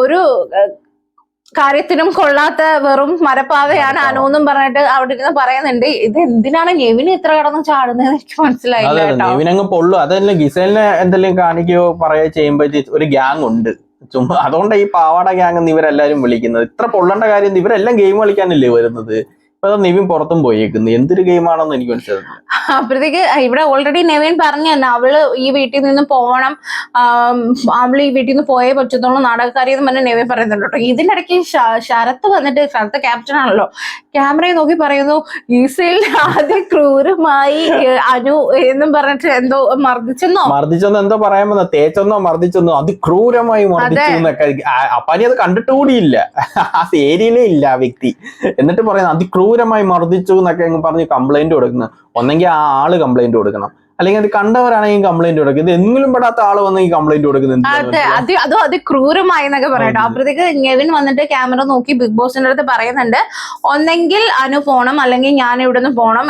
ഒരു കാര്യത്തിനും കൊള്ളാത്ത വെറും മരപ്പാവയാണ് അനു എന്നും പറഞ്ഞിട്ട് അവിടെ ഇരുന്ന് പറയുന്നുണ്ട്. ഇത് എന്തിനാണ് നെവിന് ഇത്ര കിടന്ന് ചാടുന്നത് എനിക്ക് മനസ്സിലായില്ല കേട്ടോ. നെവിനങ്ങ് പൊള്ളു. അതല്ല ഗിസൈലിനെ എന്തെങ്കിലും കാണിക്കുകയോ പറയുകയോ ചെയ്യുമ്പോഴത്തേക്ക് ഒരു ഗ്യാങ് ഉണ്ട് ചുമ്മാ. അതുകൊണ്ട് ഈ പാവാട ഗ്യാങ് ഇവരെല്ലാരും വിളിക്കുന്നത്. ഇത്ര പൊള്ളേണ്ട കാര്യം, ഇവരെല്ലാം ഗെയിം കളിക്കാനല്ലേ വരുന്നത്. ഇപ്പൊ നെവിൻ പുറത്തും പോയേക്കുന്നു. എന്തൊരു ഗെയിമാണെന്ന് എനിക്ക് മനസ്സിലായില്ല. അപ്പോഴത്തേക്ക് ഇവിടെ ഓൾറെഡി നെവിൻ പറഞ്ഞു തന്നെ, അവള് ഈ വീട്ടിൽ നിന്ന് പോകണം, അവള് ഈ വീട്ടിൽ നിന്ന് പോയേ പറ്റത്തുള്ളൂ, നാടകക്കാരി എന്ന് പറഞ്ഞ് നെവിൻ പറയുന്നുണ്ട് കേട്ടോ. ഇതിന്റെ ഇടയ്ക്ക് ശരത്ത് വന്നിട്ട്, ശരത്ത് ക്യാപ്റ്റൻ ആണല്ലോ, ക്യാമറയെ നോക്കി പറയുന്നു, ഗിസൈൽ ആദ്യം ക്രൂരമായി അനു എന്നും പറഞ്ഞിട്ട് എന്തോ മർദ്ദിച്ചെന്നോ എന്തോ പറയാൻ വന്ന, തേച്ചെന്നോ മർദ്ദിച്ചെന്നോ, അതിക്രൂരമായി മർദ്ദിച്ചു എന്നൊക്കെ. അപ്പാനി അത് കണ്ടിട്ടുകൂടിയില്ല, ആ ഏരിയയിലേ ഇല്ല ആ വ്യക്തി. എന്നിട്ട് പറയുന്നത് അതിക്രൂരമായി മർദ്ദിച്ചു എന്നൊക്കെ പറഞ്ഞ് കംപ്ലൈന്റ് കൊടുക്കുന്നത്. ഒന്നെങ്കിൽ ആ ആള് കംപ്ലൈന്റ് കൊടുക്കണം, അല്ലെങ്കിൽ അത് കണ്ടവരാണെങ്കിൽ കംപ്ലൈന്റ് കൊടുക്കും. ഇത് എങ്കിലും പെടാത്ത ആള് വന്ന് ഈ കംപ്ലൈന്റ് കൊടുക്കുന്നത് അതും അത് ക്രൂരമായി എന്നൊക്കെ പറയട്ടോ. അപ്പോഴത്തേക്ക് നെവിൻ വന്നിട്ട് ക്യാമറ നോക്കി ബിഗ് ബോസിന്റെ അടുത്ത് പറയുന്നുണ്ട്, ഒന്നെങ്കിൽ അനു പോണം, അല്ലെങ്കിൽ ഞാൻ ഇവിടെ നിന്ന് പോണം,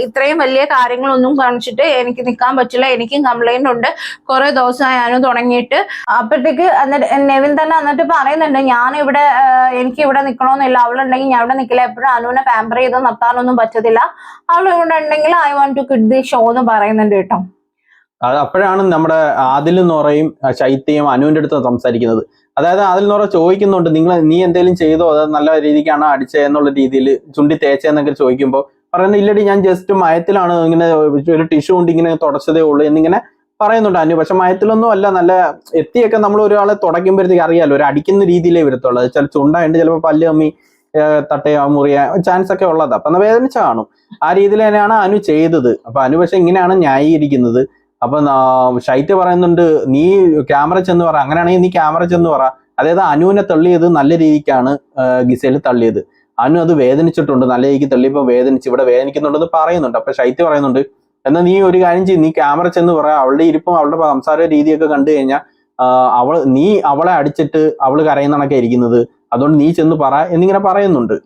ഇത്രയും വലിയ കാര്യങ്ങളൊന്നും കാണിച്ചിട്ട് എനിക്ക് നിൽക്കാൻ പറ്റില്ല, എനിക്കും കംപ്ലൈന്റ് ഉണ്ട്, കുറെ ദിവസമായി അനു തുടങ്ങിയിട്ട്. അപ്പോഴത്തേക്ക് നെവിൻ തന്നെ എന്നിട്ട് പറയുന്നുണ്ട്, എനിക്ക് ഇവിടെ നിൽക്കണമെന്നില്ല, അവളുണ്ടെങ്കിൽ ഞാൻ ഇവിടെ നിൽക്കില്ല, എപ്പോഴും അനുവിനെ പാമ്പർ ചെയ്ത് നിർത്താനൊന്നും പറ്റത്തില്ല, അവൾ ഇവിടെ ഉണ്ടെങ്കിൽ I want to quit the show എന്ന് പറയുന്നുണ്ട് കേട്ടോ. അപ്പോഴാണ് നമ്മുടെ ആദിൽ നോറയും ശൈത്യയും അനുവിന്റെ അടുത്ത് സംസാരിക്കുന്നത്. അതായത് ആദിൽ നോറ ചോദിക്കുന്നുണ്ട്, നീ എന്തെങ്കിലും ചെയ്തോ, അത് നല്ല രീതിക്കാണോ അടിച്ചത് എന്നുള്ള രീതിയിൽ, ചുണ്ടി തേച്ചെന്നൊക്കെ ചോദിക്കുമ്പോൾ പറയുന്നത്, ഇല്ലടി ഞാൻ ജസ്റ്റ് മയത്തിലാണ്, ഇങ്ങനെ ഒരു ടിഷ്യൂ കൊണ്ട് ഇങ്ങനെ തുടച്ചതേ ഉള്ളൂ എന്നിങ്ങനെ പറയുന്നുണ്ട് അനു. പക്ഷെ മയത്തിലൊന്നും അല്ല, നല്ല എത്തിയൊക്കെ നമ്മൾ ഒരാളെ തുടയ്ക്കുമ്പോഴത്തേക്ക് അറിയാലോ, ഒരു അടിക്കുന്ന രീതിയിലേ വരത്തുള്ളൂ. അത് ചില ചുണ്ടായിട്ട് ചിലപ്പോൾ പല്ല് അമ്മി തട്ടയോ മുറിയാൻ ചാൻസ് ഒക്കെ ഉള്ളത്. അപ്പൊ എന്നാ വേദനിച്ച കാണും. ആ രീതിയിൽ തന്നെയാണ് അനു ചെയ്തത്. അപ്പൊ അനു പക്ഷെ ഇങ്ങനെയാണ് ന്യായീകരിക്കുന്നത്. അപ്പൊ ഷൈറ്റ് പറയുന്നുണ്ട് നീ ക്യാമറ ചെന്ന് പറ, അങ്ങനെയാണെങ്കിൽ നീ ക്യാമറ ചെന്ന് പറ. അതായത് അനുവിനെ തള്ളിയത് നല്ല രീതിക്കാണ് ഗിസേൽ തള്ളിയത്. അനു അത് വേദനിച്ചിട്ടുണ്ട്, നല്ല രീതിക്ക് തള്ളിയപ്പോൾ വേദനിച്ച് ഇവിടെ വേദനിക്കുന്നുണ്ടെന്ന് പറയുന്നുണ്ട്. അപ്പൊ ഷൈറ്റ് പറയുന്നുണ്ട് എന്നാൽ നീ ഒരു കാര്യം ചെയ്യും, നീ ക്യാമറ ചെന്ന് പറ, അവളുടെ ഇരിപ്പും അവളുടെ സംസാര രീതിയൊക്കെ കണ്ടു കഴിഞ്ഞാൽ നീ അവളെ അടിച്ചിട്ട് അവള് കരയുന്നണക്കെ ഇരിക്കുന്നത്, അതുകൊണ്ട് നീ ചെന്ന് പറ എന്നിങ്ങനെ പറയുന്നുണ്ട്.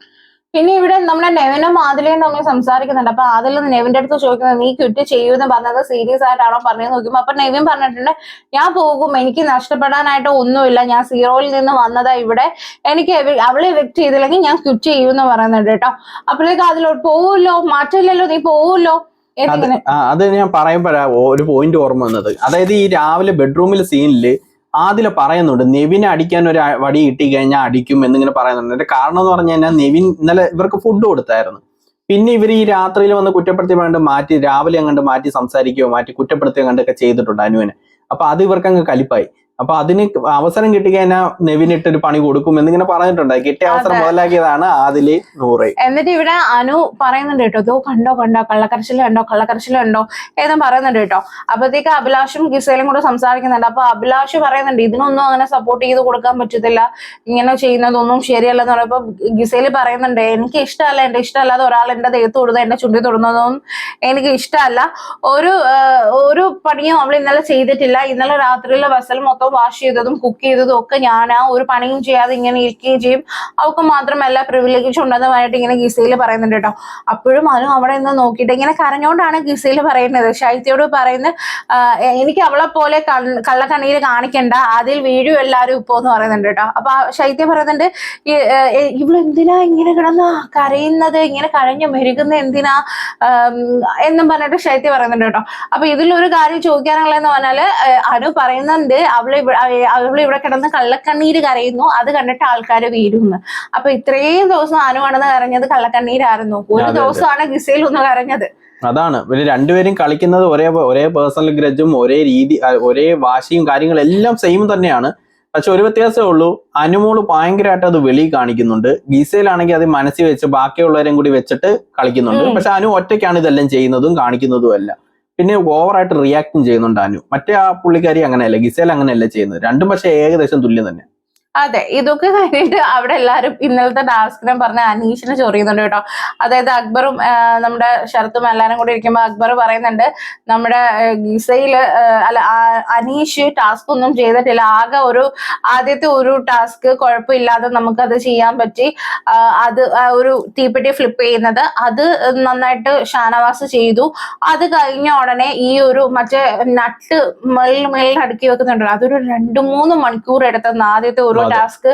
പിന്നെ ഇവിടെ നമ്മുടെ നെവിനും ആദിലയും തമ്മിൽ സംസാരിക്കുന്നുണ്ട്. അപ്പൊ ആദിൽ നെവിന്റെ അടുത്ത് ചോദിക്കുന്നത് നീ ക്വിറ്റ് ചെയ്യൂന്ന് പറഞ്ഞത് സീരിയസ് ആയിട്ടാണോ പറഞ്ഞതെന്ന് നോക്കുമ്പോ അപ്പൊ നെവിൻ പറഞ്ഞിട്ടുണ്ട് ഞാൻ പോകും, എനിക്ക് നഷ്ടപ്പെടാനായിട്ട് ഒന്നുമില്ല, ഞാൻ സീറോയിൽ നിന്ന് വന്നതാ ഇവിടെ, എനിക്ക് അവളെ എവിക്ട് ചെയ്തില്ലെങ്കിൽ ഞാൻ ക്വിറ്റ് ചെയ്യൂന്ന് പറയുന്നുണ്ട് കേട്ടോ. അപ്പോഴേക്ക് അതിലോട്ട് പോവുമല്ലോ, മാറ്റില്ലല്ലോ, നീ പോവുമല്ലോ. അത് ഞാൻ പറയുമ്പോഴാ ഒരു പോയിന്റ് ഓർമ്മ വന്നത്. അതായത് ഈ രാവിലെ ബെഡ്റൂമിലെ സീനില് ആദില പറയുന്നുണ്ട് നെവിനെ അടിക്കാൻ ഒരു വടി കിട്ടി കഴിഞ്ഞാൽ അടിക്കും എന്നിങ്ങനെ പറയുന്നുണ്ട്. അതിന്റെ കാരണം എന്ന് പറഞ്ഞു കഴിഞ്ഞാൽ നെവിൻ ഇന്നലെ ഇവർക്ക് ഫുഡ് കൊടുത്തായിരുന്നു. പിന്നെ ഇവർ ഈ രാത്രിയിൽ വന്ന് കുറ്റപ്പെടുത്തി വേണ്ട മാറ്റി രാവിലെ അങ്ങോട്ട് മാറ്റി സംസാരിക്കുകയോ മാറ്റി കുറ്റപ്പെടുത്തുകയോ കണ്ടൊക്കെ ചെയ്തിട്ടുണ്ട് അനുവിനെ. അപ്പൊ അത് ഇവർക്ക് അങ്ങ് കലിപ്പായി. അപ്പൊ അതിന് അവസരം കിട്ടിക്കഴിഞ്ഞാൽ നെവിനിട്ടൊരു പണി കൊടുക്കും എന്നിങ്ങനെ പറഞ്ഞിട്ടുണ്ട്. കിട്ടിയ അവസരം മുതലാക്കിയതാണ് ആദില് നൂറ്. എന്നിട്ട് ഇവിടെ അനു പറയുന്നുണ്ട് കേട്ടോ, ഇതോ കണ്ടോ കള്ളക്കരച്ചിലുണ്ടോ ഏതും പറയുന്നുണ്ട് കേട്ടോ. അപ്പത്തേക്ക് അഭിലാഷും ഗിസേലും കൂടെ സംസാരിക്കുന്നുണ്ട്. അപ്പൊ അഭിലാഷ് പറയുന്നുണ്ട് ഇതിനൊന്നും അങ്ങനെ സപ്പോർട്ട് ചെയ്ത് കൊടുക്കാൻ പറ്റത്തില്ല, ഇങ്ങനെ ചെയ്യുന്നതൊന്നും ശരിയല്ലെന്ന് പറയുമ്പോ ഗിസേല് പറയുന്നുണ്ട് എനിക്ക് ഇഷ്ടമല്ല, എന്റെ ഇഷ്ടമല്ലാതെ ഒരാൾ എന്റെ ദേഹത്ത് തൊടുന്നത് എന്റെ ചുണ്ടി തൊടുന്നതൊന്നും എനിക്ക് ഇഷ്ടമല്ല. ഒരു പണിയും അവൾ ഇന്നലെ ചെയ്തിട്ടില്ല. ഇന്നലെ രാത്രിയിലെ വെസൽ മൊത്തം വാഷ് ചെയ്തതും കുക്ക് ചെയ്തതും ഒക്കെ ഞാനാ, ഒരു പണിയും ചെയ്യാതെ ഇങ്ങനെ ഇരിക്കുകയും ചെയ്യും, അവൾക്ക് മാത്രമല്ല പ്രിവിലേജ് ഉണ്ടെന്നുമായിട്ട് ഇങ്ങനെ ഗിസയിൽ പറയുന്നുണ്ട് കേട്ടോ. അപ്പോഴും അനു അവിടെ നിന്ന് നോക്കിയിട്ട് ഇങ്ങനെ കരഞ്ഞോണ്ടാണ് ഗിസയിൽ പറയുന്നത്, ഷൈത്തിയോട് പറയുന്നത് എനിക്ക് അവളെ പോലെ കള്ളക്കണ്ണീര് കാണിക്കണ്ട, അതിൽ വീഴും എല്ലാരും ഇപ്പോ എന്ന് പറയുന്നുണ്ട് കേട്ടോ. അപ്പൊ ഷൈത്യ പറയുന്നുണ്ട് ഇവളെന്തിനാ ഇങ്ങനെ കിടന്ന് കരയുന്നത്, ഇങ്ങനെ കരഞ്ഞു മെരുകുന്നത് എന്തിനാ എന്നും പറഞ്ഞിട്ട് ഷൈത്യ പറയുന്നുണ്ട് കേട്ടോ. അപ്പൊ ഇതിലൊരു കാര്യം ചോദിക്കാനുള്ളതെന്ന് പറഞ്ഞാല് അനു പറയുന്നുണ്ട് അവളിവിടെ കിടന്ന് കള്ളക്കണ്ണീര് കരയുന്നു, അത് കണ്ടിട്ട് ആൾക്കാര് വീഴുന്നു. അപ്പൊ ഇത്രയും ദിവസം അനു കടന്ന് കരഞ്ഞത് കള്ളക്കണ്ണീരായിരുന്നു, ഒരു ദിവസമാണ് ഗിസയിൽ ഒന്ന് കരഞ്ഞത്. അതാണ് ഇവര് രണ്ടുപേരും കളിക്കുന്നത് ഒരേ പേഴ്സണൽ ഗ്രജും ഒരേ രീതി ഒരേ വാശിയും കാര്യങ്ങളും എല്ലാം സെയിം തന്നെയാണ്. പക്ഷെ ഒരു വ്യത്യാസമേ ഉള്ളൂ, അനുമോള് ഭയങ്കരമായിട്ട് അത് വെളി കാണിക്കുന്നുണ്ട്, ഗീസയിലാണെങ്കിൽ അത് മനസ്സിൽ വെച്ച് ബാക്കിയുള്ളവരെയും കൂടി വെച്ചിട്ട് കളിക്കുന്നുണ്ട്. പക്ഷെ അനു ഒറ്റയ്ക്കാണ് ഇതെല്ലാം ചെയ്യുന്നതും കാണിക്കുന്നതും അല്ല. പിന്നെ ഓവറായിട്ട് റിയാക്ടും ചെയ്യുന്നുണ്ട് അനു. മറ്റേ ആ പുള്ളിക്കാരി അങ്ങനെയല്ല, ഗിസേൽ അങ്ങനെയല്ല ചെയ്യുന്നത്. രണ്ടും പക്ഷെ ഏകദേശം തുല്യം തന്നെ. അതെ, ഇതൊക്കെ കഴിഞ്ഞിട്ട് അവിടെ എല്ലാവരും ഇന്നലത്തെ ടാസ്കിനെ പറഞ്ഞ അനീഷിനെ ചൊറിയുന്നുണ്ട് കേട്ടോ. അതായത് അക്ബറും നമ്മുടെ ശരത്തും എല്ലാരും കൂടി ഇരിക്കുമ്പോൾ അക്ബർ പറയുന്നുണ്ട് നമ്മുടെ ഗിസയില് അല്ല അനീഷ് ടാസ്ക് ഒന്നും ചെയ്തിട്ടില്ല, ആകെ ആദ്യത്തെ ഒരു ടാസ്ക് കുഴപ്പമില്ലാതെ നമുക്കത് ചെയ്യാൻ പറ്റി, അത് ഒരു തീപ്പെട്ടി ഫ്ലിപ്പ് ചെയ്യുന്നത് അത് നന്നായിട്ട് ഷാനവാസ് ചെയ്തു. അത് കഴിഞ്ഞ ഉടനെ ഈ ഒരു മറ്റേ നട്ട് മേളിൽ അടുക്കി വെക്കുന്നുണ്ടല്ലോ, അതൊരു 2-3 മണിക്കൂർ എടുത്തെന്ന് ആദ്യത്തെ ഒരു ടാസ്ക്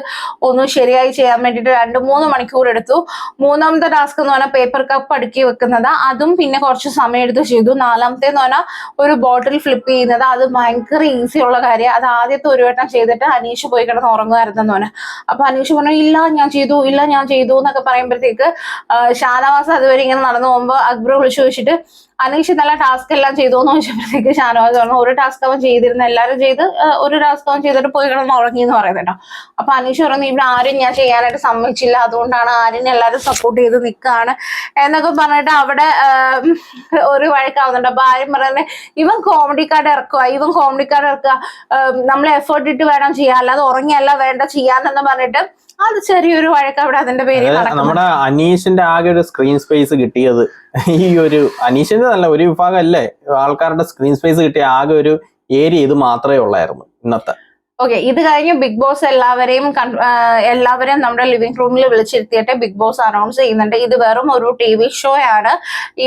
ഒന്ന് ശരിയായി ചെയ്യാൻ വേണ്ടിയിട്ട് 2-3 മണിക്കൂർ എടുത്തു. മൂന്നാമത്തെ ടാസ്ക് എന്ന് പറഞ്ഞാൽ പേപ്പർ കപ്പ് അടുക്കി വെക്കുന്നത്, അതും പിന്നെ കുറച്ച് സമയം എടുത്ത് ചെയ്തു. നാലാമത്തെ എന്ന് പറഞ്ഞാൽ ഒരു ബോട്ടിൽ ഫ്ലിപ്പ് ചെയ്യുന്നത്, അത് ഭയങ്കര ഈസി ഉള്ള കാര്യം. അത് ആദ്യത്തെ ഒരു വട്ടം ചെയ്തിട്ട് അനീഷ് പോയി കിടന്ന് ഉറങ്ങുമായിരുന്നെന്ന് പറഞ്ഞാൽ. അപ്പൊ അനീഷ് പറഞ്ഞു ഇല്ല ഞാൻ ചെയ്തു എന്നൊക്കെ പറയുമ്പോഴത്തേക്ക് ഷാനവാസ് അതുവരെ ഇങ്ങനെ നടന്നു പോകുമ്പോൾ അക്ബർ വിളിച്ചു ചോദിച്ചിട്ട് അനീഷ് നല്ല ടാസ്ക് എല്ലാം ചെയ്തു എന്ന് ചോദിച്ചപ്പോഴത്തേക്ക് ഷാനവാസ് പറഞ്ഞു ഒരു ടാസ്ക് അവൻ ചെയ്തിരുന്ന, എല്ലാവരും ചെയ്ത് ഒരു ടാസ്ക് അവൻ ചെയ്തിട്ട് പോയി കിടന്ന് ഉറങ്ങി എന്ന് പറയുന്നുണ്ടോ. അപ്പൊ അനീഷ് പറഞ്ഞു ഇവിടെ ആരും ഞാൻ ചെയ്യാനായിട്ട് സമ്മതിച്ചില്ല, അതുകൊണ്ടാണ് ആരും എല്ലാവരും സപ്പോർട്ട് ചെയ്ത് നിൽക്കുകയാണ് എന്നൊക്കെ പറഞ്ഞിട്ട് അവിടെ ഒരു വഴക്കാവുന്നുണ്ട്. അപ്പൊ ആരും പറയുന്നത് ഇവൻ കോമഡി കാർഡ് ഇറക്കുക, നമ്മൾ എഫേർട്ട് ഇട്ട് വേണം ചെയ്യാൻ, അല്ലാതെ ഉറങ്ങിയല്ല വേണ്ട ചെയ്യാനെന്ന് പറഞ്ഞിട്ട് അത് ചെറിയൊരു വഴക്ക് അവിടെ അതിന്റെ പേരിൽ. നമ്മുടെ അനീഷിന്റെ ആകെ ഒരു സ്ക്രീൻ സ്പേസ് കിട്ടിയത് ഈ ഒരു അനീഷിന്റെ നല്ല ഒരു വിഭാഗം അല്ലേ ആൾക്കാരുടെ സ്ക്രീൻ സ്പേസ് കിട്ടിയ ആകെ ഒരു ഏരിയ ഇത് മാത്രമേ ഉള്ളായിരുന്നു ഇന്നത്തെ. ഓക്കെ, ഇത് കഴിഞ്ഞ് ബിഗ് ബോസ് എല്ലാവരെയും നമ്മുടെ ലിവിംഗ് റൂമിൽ വിളിച്ചിരുത്തിയിട്ട് ബിഗ് ബോസ് അനൗൺസ് ചെയ്യുന്നുണ്ട്. ഇത് വെറും ഒരു TV ഷോ ആണ്.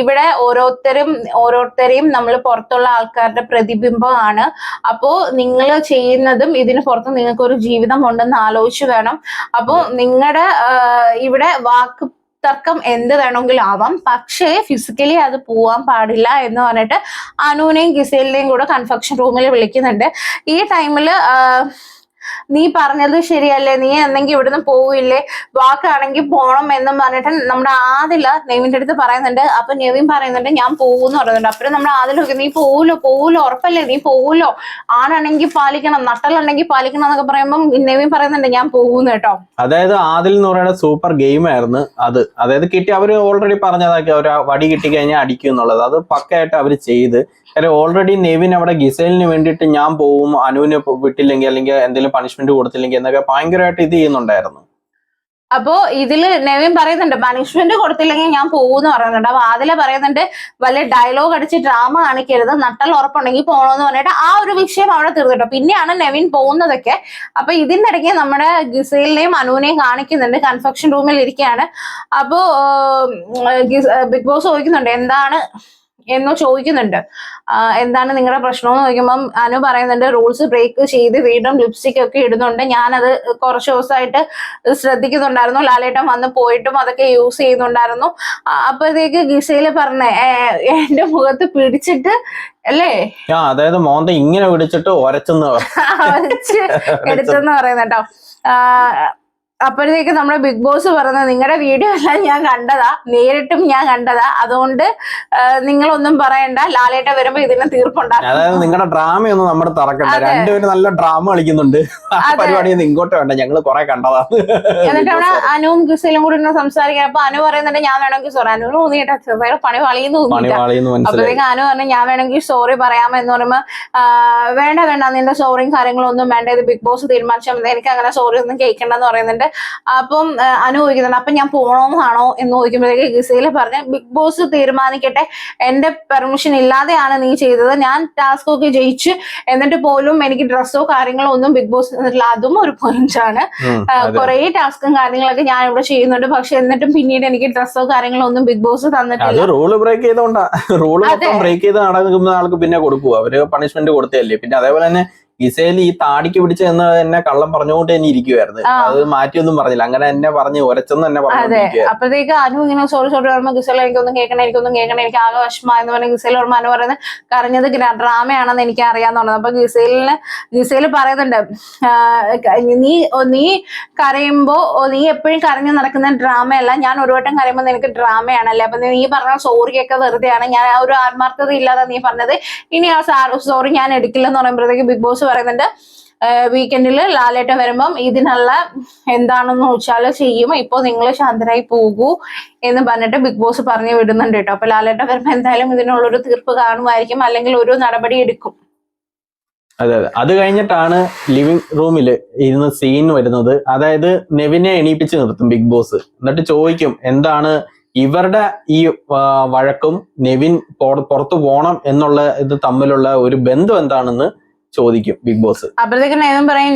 ഇവിടെ ഓരോരുത്തരെയും നമ്മൾ പുറത്തുള്ള ആൾക്കാരുടെ പ്രതിബിംബമാണ്. അപ്പോ നിങ്ങൾ ചെയ്യുന്നതും ഇതിന് പുറത്ത് നിങ്ങൾക്ക് ഒരു ജീവിതം ഉണ്ടെന്ന് ആലോചിച്ച് വേണം. അപ്പോ നിങ്ങളുടെ ഇവിടെ വാക്ക് തർക്കം എന്ത് വേണമെങ്കിലും ആവാം, പക്ഷേ ഫിസിക്കലി അത് പോവാൻ പാടില്ല എന്ന് പറഞ്ഞിട്ട് അനുവിനെയും ഗിസേലിനെയും കൂടെ കൺഫെക്ഷൻ റൂമിൽ വിളിക്കുന്നുണ്ട്. ഈ ടൈമില് നീ പറഞ്ഞത് ശരിയല്ലേ, നീ എന്നെങ്കിൽ ഇവിടുന്ന് പോവില്ലേ, വാക്കാണെങ്കിൽ പോണം എന്നും പറഞ്ഞിട്ട് നമ്മുടെ ആദില നെവിന്റെ അടുത്ത് പറയുന്നുണ്ട്. അപ്പൊ നെവിൻ പറയുന്നുണ്ട് ഞാൻ പോകുന്നു പറയുന്നുണ്ട്. അപ്പഴും നമ്മുടെ ആദില നോക്കി, നീ പോവൂലോ ഉറപ്പല്ലേ, നീ പോവൂലോ, ആണാണെങ്കിൽ പാലിക്കണം, നട്ടലുണ്ടെങ്കിൽ പാലിക്കണം എന്നൊക്കെ പറയുമ്പോൾ നെവിൻ പറയുന്നുണ്ട് ഞാൻ പോകുന്നു കേട്ടോ. അതായത് ആദിൽ എന്ന് പറയുന്ന സൂപ്പർ ഗെയിം ആയിരുന്നു അത്. അതായത് കിട്ടി, അവര് ഓൾറെഡി പറഞ്ഞതാക്കി ഒരു വടി കിട്ടി കഴിഞ്ഞാൽ അടിക്കും എന്നുള്ളത്. അത് പക്കയായിട്ട് അവര് ചെയ്ത്. കാര്യം ഓൾറെഡി നെവിൻ അവിടെ ഗിസൈലിന് വേണ്ടിയിട്ട് ഞാൻ പോവും, അനുവിനെ വിട്ടില്ലെങ്കിൽ അല്ലെങ്കിൽ എന്തെങ്കിലും പണിഷ്മെന്റ് കൊടുത്തില്ലെങ്കിൽ എന്നൊക്കെ ഭയങ്കരമായിട്ട് ഇത് ചെയ്യുന്നുണ്ടായിരുന്നു. അപ്പോ ഇതില് നെവിൻ പറയുന്നുണ്ട് പണിഷ്മെന്റ് കൊടുത്തില്ലെങ്കിൽ ഞാൻ പോകുന്നു പറയുന്നുണ്ട്. അപ്പൊ ആദില പറയുന്നുണ്ട് വലിയ ഡയലോഗ് അടിച്ച് ഡ്രാമ കാണിക്കരുത്, നട്ടൽ ഉറപ്പുണ്ടെങ്കിൽ പോണോന്ന് പറഞ്ഞിട്ട് ആ ഒരു വിഷയം അവിടെ തീർന്നിട്ടോ. പിന്നെയാണ് നെവിൻ പോകുന്നതൊക്കെ. അപ്പൊ ഇതിന്റെ ഇടയ്ക്ക് നമ്മുടെ ഗിസൈലിനെയും അനുവിനെയും കാണിക്കുന്നുണ്ട്, കൺഫെക്ഷൻ റൂമിൽ ഇരിക്കുകയാണ്. അപ്പോ ബിഗ് ബോസ് ചോദിക്കുന്നുണ്ട് എന്താണ് എന്നോ ചോദിക്കുന്നുണ്ട്, എന്താണ് നിങ്ങളുടെ പ്രശ്നം എന്ന് ചോദിക്കുമ്പം അനു പറയുന്നുണ്ട് റൂൾസ് ബ്രേക്ക് ചെയ്ത് വീണ്ടും ലിപ്സ്റ്റിക് ഒക്കെ ഇടുന്നുണ്ട്, ഞാനത് കുറച്ച് ദിവസമായിട്ട് ശ്രദ്ധിക്കുന്നുണ്ടായിരുന്നു, ലാലേട്ടൻ വന്ന് പോയിട്ടും അതൊക്കെ യൂസ് ചെയ്യുന്നുണ്ടായിരുന്നു. അപ്പോഴത്തേക്ക് ഗിസയില് പറഞ്ഞേ എന്റെ മുഖത്ത് പിടിച്ചിട്ട് അല്ലേ, അതായത് മോന്ത ഇങ്ങനെ പിടിച്ചിട്ട് ഒരച്ചെന്ന് എടുത്തെന്ന് പറയുന്നുണ്ടോ. അപ്പോഴത്തേക്ക് നമ്മുടെ ബിഗ് ബോസ് പറഞ്ഞത് നിങ്ങളുടെ വീഡിയോ എല്ലാം ഞാൻ കണ്ടതാ, നേരിട്ടും ഞാൻ കണ്ടതാ, അതുകൊണ്ട് നിങ്ങളൊന്നും പറയണ്ട, ലാലേട്ട വരുമ്പോ ഇതിന് തീർപ്പുണ്ടാകും. അതായത് നിങ്ങളുടെ ഡ്രാമയൊന്നും നമ്മുടെ തറക്കണ്ട, രണ്ടുപേരും നല്ല ഡ്രാമ കളിക്കുന്നുണ്ട്, പരിപാടിയൊന്നും ഇങ്ങോട്ട് വേണ്ട, ഞങ്ങള് കുറെ കണ്ടതാ. എന്നിട്ട് അവിടെ അനുവും ഗിസയിലും കൂടി സംസാരിക്കാൻ. അപ്പൊ അനു പറയുന്നുണ്ട് ഞാൻ വേണമെങ്കിൽ സോറി, അനുവിന് തോന്നിയിട്ടാ ചെറുതായി പണി വളയുന്നു തോന്നിയിട്ടാ. അപ്പോഴത്തേക്ക് അനു പറഞ്ഞു ഞാൻ വേണമെങ്കിൽ സോറി പറയാമോ എന്ന് പറയുമ്പോ വേണ്ട നിന്റെ സോറിയും കാര്യങ്ങളും ഒന്നും വേണ്ട, ഇത് ബിഗ് ബോസ് തീരുമാനിച്ചാൽ മതി, എനിക്ക് അങ്ങനെ സോറി ഒന്നും കേൾക്കണ്ടെന്ന് പറയുന്നുണ്ട്. അപ്പം അനു ചോദിക്കുന്നുണ്ട് അപ്പൊ ഞാൻ പോണോന്നാണോ എന്ന് ചോദിക്കുമ്പോഴേക്ക് ഗിസയില് പറഞ്ഞ ബിഗ് ബോസ് തീരുമാനിക്കട്ടെ, എന്റെ പെർമിഷൻ ഇല്ലാതെയാണ് നീ ചെയ്തത്, ഞാൻ ടാസ്ക് ഒക്കെ ജയിച്ചു എന്നിട്ട് പോലും എനിക്ക് ഡ്രസ്സോ കാര്യങ്ങളോ ഒന്നും ബിഗ് ബോസ് തന്നിട്ടില്ല, അതും ഒരു പോയിന്റ് ആണ്. കുറെ ടാസ്കും കാര്യങ്ങളൊക്കെ ഞാൻ ഇവിടെ ചെയ്യുന്നുണ്ട്, പക്ഷെ എന്നിട്ടും പിന്നീട് എനിക്ക് ഡ്രസ്സോ കാര്യങ്ങളോ ഒന്നും ബിഗ് ബോസ് തന്നിട്ടില്ല. റൂള് ബ്രേക്ക് ചെയ്തോണ്ടാ, റൂള് ബ്രേക്ക് ചെയ്ത് നടക്കുന്ന ആൾക്ക് പിന്നെ കൊടുക്കുക, അവര് പണിഷ്മെന്റ് കൊടുത്തല്ലേ. പിന്നെ അതേപോലെ തന്നെ ഗിസേൽ ഈ താടിക്ക് പിടിച്ച് എന്ന് എന്നെ കള്ളം പറഞ്ഞുകൊണ്ട് തന്നെ ഇരിക്കുവായിരുന്നു, അത് മാറ്റിയൊന്നും പറഞ്ഞില്ല, അങ്ങനെ എന്നെ പറഞ്ഞ് ഒരച്ചെന്ന് തന്നെ പറഞ്ഞു. അപ്പോഴത്തേക്ക് അനു ഇങ്ങനെ സോറി പറയുമ്പോൾ ഗിസേൽ എനിക്കൊന്നും കേൾക്കണേ എനിക്ക് ആകെ വിഷമമായെന്ന് പറഞ്ഞ ഗിസേൽ ഓർമ്മ അനു പറയുന്നത് കരഞ്ഞത് ഡ്രാമയാണെന്ന് എനിക്ക് അറിയാന്നുള്ളത്. അപ്പൊ ഗിസേൽ പറയുന്നുണ്ട് നീ കരയുമ്പോ നീ എപ്പോഴും കരഞ്ഞു നടക്കുന്ന ഡ്രാമയല്ല, ഞാൻ ഒരു വട്ടം കരയുമ്പോൾ നിനക്ക് ഡ്രാമയാണല്ലേ, അപ്പൊ നീ പറഞ്ഞ സോറിയൊക്കെ വെറുതെയാണ്, ഞാൻ ഒരു ആത്മാർത്ഥത ഇല്ലാതെ നീ പറഞ്ഞത്, ഇനി ആ സോറി ഞാൻ എടുക്കില്ലെന്ന് പറയുമ്പോഴത്തേക്ക് ബിഗ് ബോസ് പറയുന്നുണ്ട് വീക്കെൻഡില് ലാലേട്ടൻ വരുമ്പം ഇതിനുള്ള എന്താണെന്ന് വെച്ചാൽ ചെയ്യും, ഇപ്പൊ നിങ്ങൾ ശാന്തരായി പോകൂ എന്ന് പറഞ്ഞിട്ട് ബിഗ് ബോസ് പറഞ്ഞു വിടുന്നുണ്ട് കേട്ടോ. അപ്പൊ ലാലേട്ടൻ വരുമ്പോ എന്തായാലും ഇതിനുള്ളൊരു തീർപ്പ് കാണുമായിരിക്കും, അല്ലെങ്കിൽ ഒരു നടപടി എടുക്കും. അതെ, അത് കഴിഞ്ഞിട്ടാണ് ലിവിംഗ് റൂമില് ഇരുന്ന് സീൻ വരുന്നത്. അതായത് നെവിനെ എണീപ്പിച്ച് നിർത്തും ബിഗ് ബോസ്, എന്നിട്ട് ചോദിക്കും എന്താണ് ഇവരുടെ ഈ വഴക്കും നെവിൻ പുറത്തു പോണം എന്നുള്ള ഇത് തമ്മിലുള്ള ഒരു ബന്ധം എന്താണെന്ന് ചോദിക്കും ബിഗ് ബോസ്. അപ്പോഴത്തേക്ക് നെവിൻ പറയും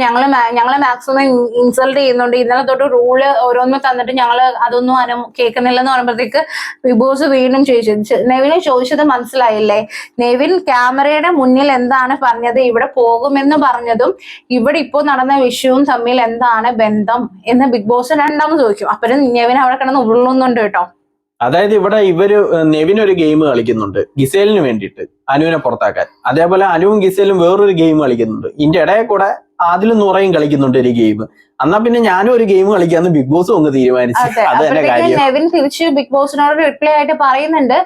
ഞങ്ങളെ മാക്സിമം ഇൻസൾട്ട് ചെയ്യുന്നുണ്ട്, ഇന്നലെ തൊട്ട് റൂള് ഓരോന്നും തന്നിട്ട് ഞങ്ങള് അതൊന്നും കേൾക്കുന്നില്ലെന്ന് പറയുമ്പോഴത്തേക്ക് ബിഗ് ബോസ് വീണ്ടും ചോദിച്ചു. നെവിനെ ചോദിച്ചത് മനസ്സിലായില്ലേ, നെവിൻ ക്യാമറയുടെ മുന്നിൽ എന്താണ് പറഞ്ഞത്, ഇവിടെ പോകുമെന്ന് പറഞ്ഞതും ഇവിടെ ഇപ്പോ നടന്ന വിഷയവും തമ്മിൽ എന്താണ് ബന്ധം എന്ന് ബിഗ് ബോസ് രണ്ടാമത് ചോദിക്കും. അപ്പോഴും നെവിൻ അവിടെ കിടന്ന് ഉള്ളുന്നുണ്ട് കേട്ടോ. അതായത് ഇവിടെ നെവിൻ ഒരു ഗെയിം കളിക്കുന്നുണ്ട് ഗിസേലിന് വേണ്ടിയിട്ട് അനുവിനെ പുറത്താക്കാൻ, അതേപോലെ അനുവും ഗിസേലും വേറൊരു ഗെയിം കളിക്കുന്നുണ്ട്, ഇതിന്റെ ഇടയിൽ കൂടെ ആദിലും നൂറയും കളിക്കുന്നുണ്ട് ഒരു ഗെയിം. എന്നാ പിന്നെ ഞാനും ഒരു ഗെയിം കളിക്കാന്ന് ബിഗ് ബോസ് ഒന്ന് തീരുമാനിച്ചു. അത് തന്നെ കാര്യം. നെവിൻ തിരിച്ച് ബിഗ് ബോസിനോട് റിപ്ലൈ ആയിട്ട് പറയുന്നുണ്ട്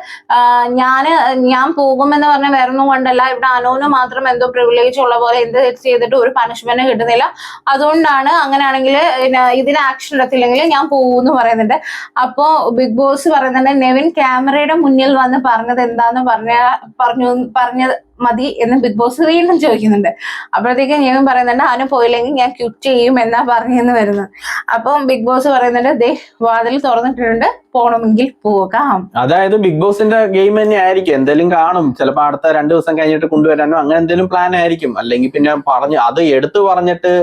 ഞാൻ പോകുമെന്ന് പറഞ്ഞ വേറൊന്നും കൊണ്ടല്ല, ഇവിടെ അനുവിന് മാത്രം എന്തോ പ്രിവിലേജ് ഉള്ള പോലെ എന്ത് ചെയ്തിട്ട് ഒരു പണിഷ്മെന്റ് കിട്ടുന്നില്ല, അതുകൊണ്ടാണ് അങ്ങനെയാണെങ്കിൽ ഇതിന് ആക്ഷൻ എടുത്തില്ലെങ്കിൽ ഞാൻ പോകുമെന്ന് പറയുന്നുണ്ട്. അപ്പോ ബിഗ് ബോസ് പറയുന്നുണ്ട് നെവിൻ ക്യാമറയുടെ മുന്നിൽ വന്ന് പറഞ്ഞത് എന്താന്ന് പറഞ്ഞത് മതി എന്ന് ബിഗ് ബോസ് വീണ്ടും ചോദിക്കുന്നുണ്ട്. അപ്പോഴത്തേക്ക് നെവിൻ പറയുന്നുണ്ട് അനു പോയില്ലെങ്കിൽ ഞാൻ ക്വിറ്റ് ചെയ്യും എന്നാ പറഞ്ഞെന്ന് വരുന്നത്. അപ്പം ബിഗ് ബോസ് പറയുന്നുണ്ട് ദേ വാതിൽ തുറന്നിട്ടുണ്ട്, പോണമെങ്കിൽ പോകാം. അതായത് ബിഗ് ബോസിന്റെ ഗെയിം തന്നെ ആയിരിക്കും, എന്തെങ്കിലും കാണും, ചിലപ്പോ അടുത്ത 2 ദിവസം കഴിഞ്ഞിട്ട് കൊണ്ടുവരാനോ അങ്ങനെ എന്തെങ്കിലും പ്ലാൻ ആയിരിക്കും, അല്ലെങ്കിൽ പിന്നെ അത് എടുത്തു പറഞ്ഞിട്ട്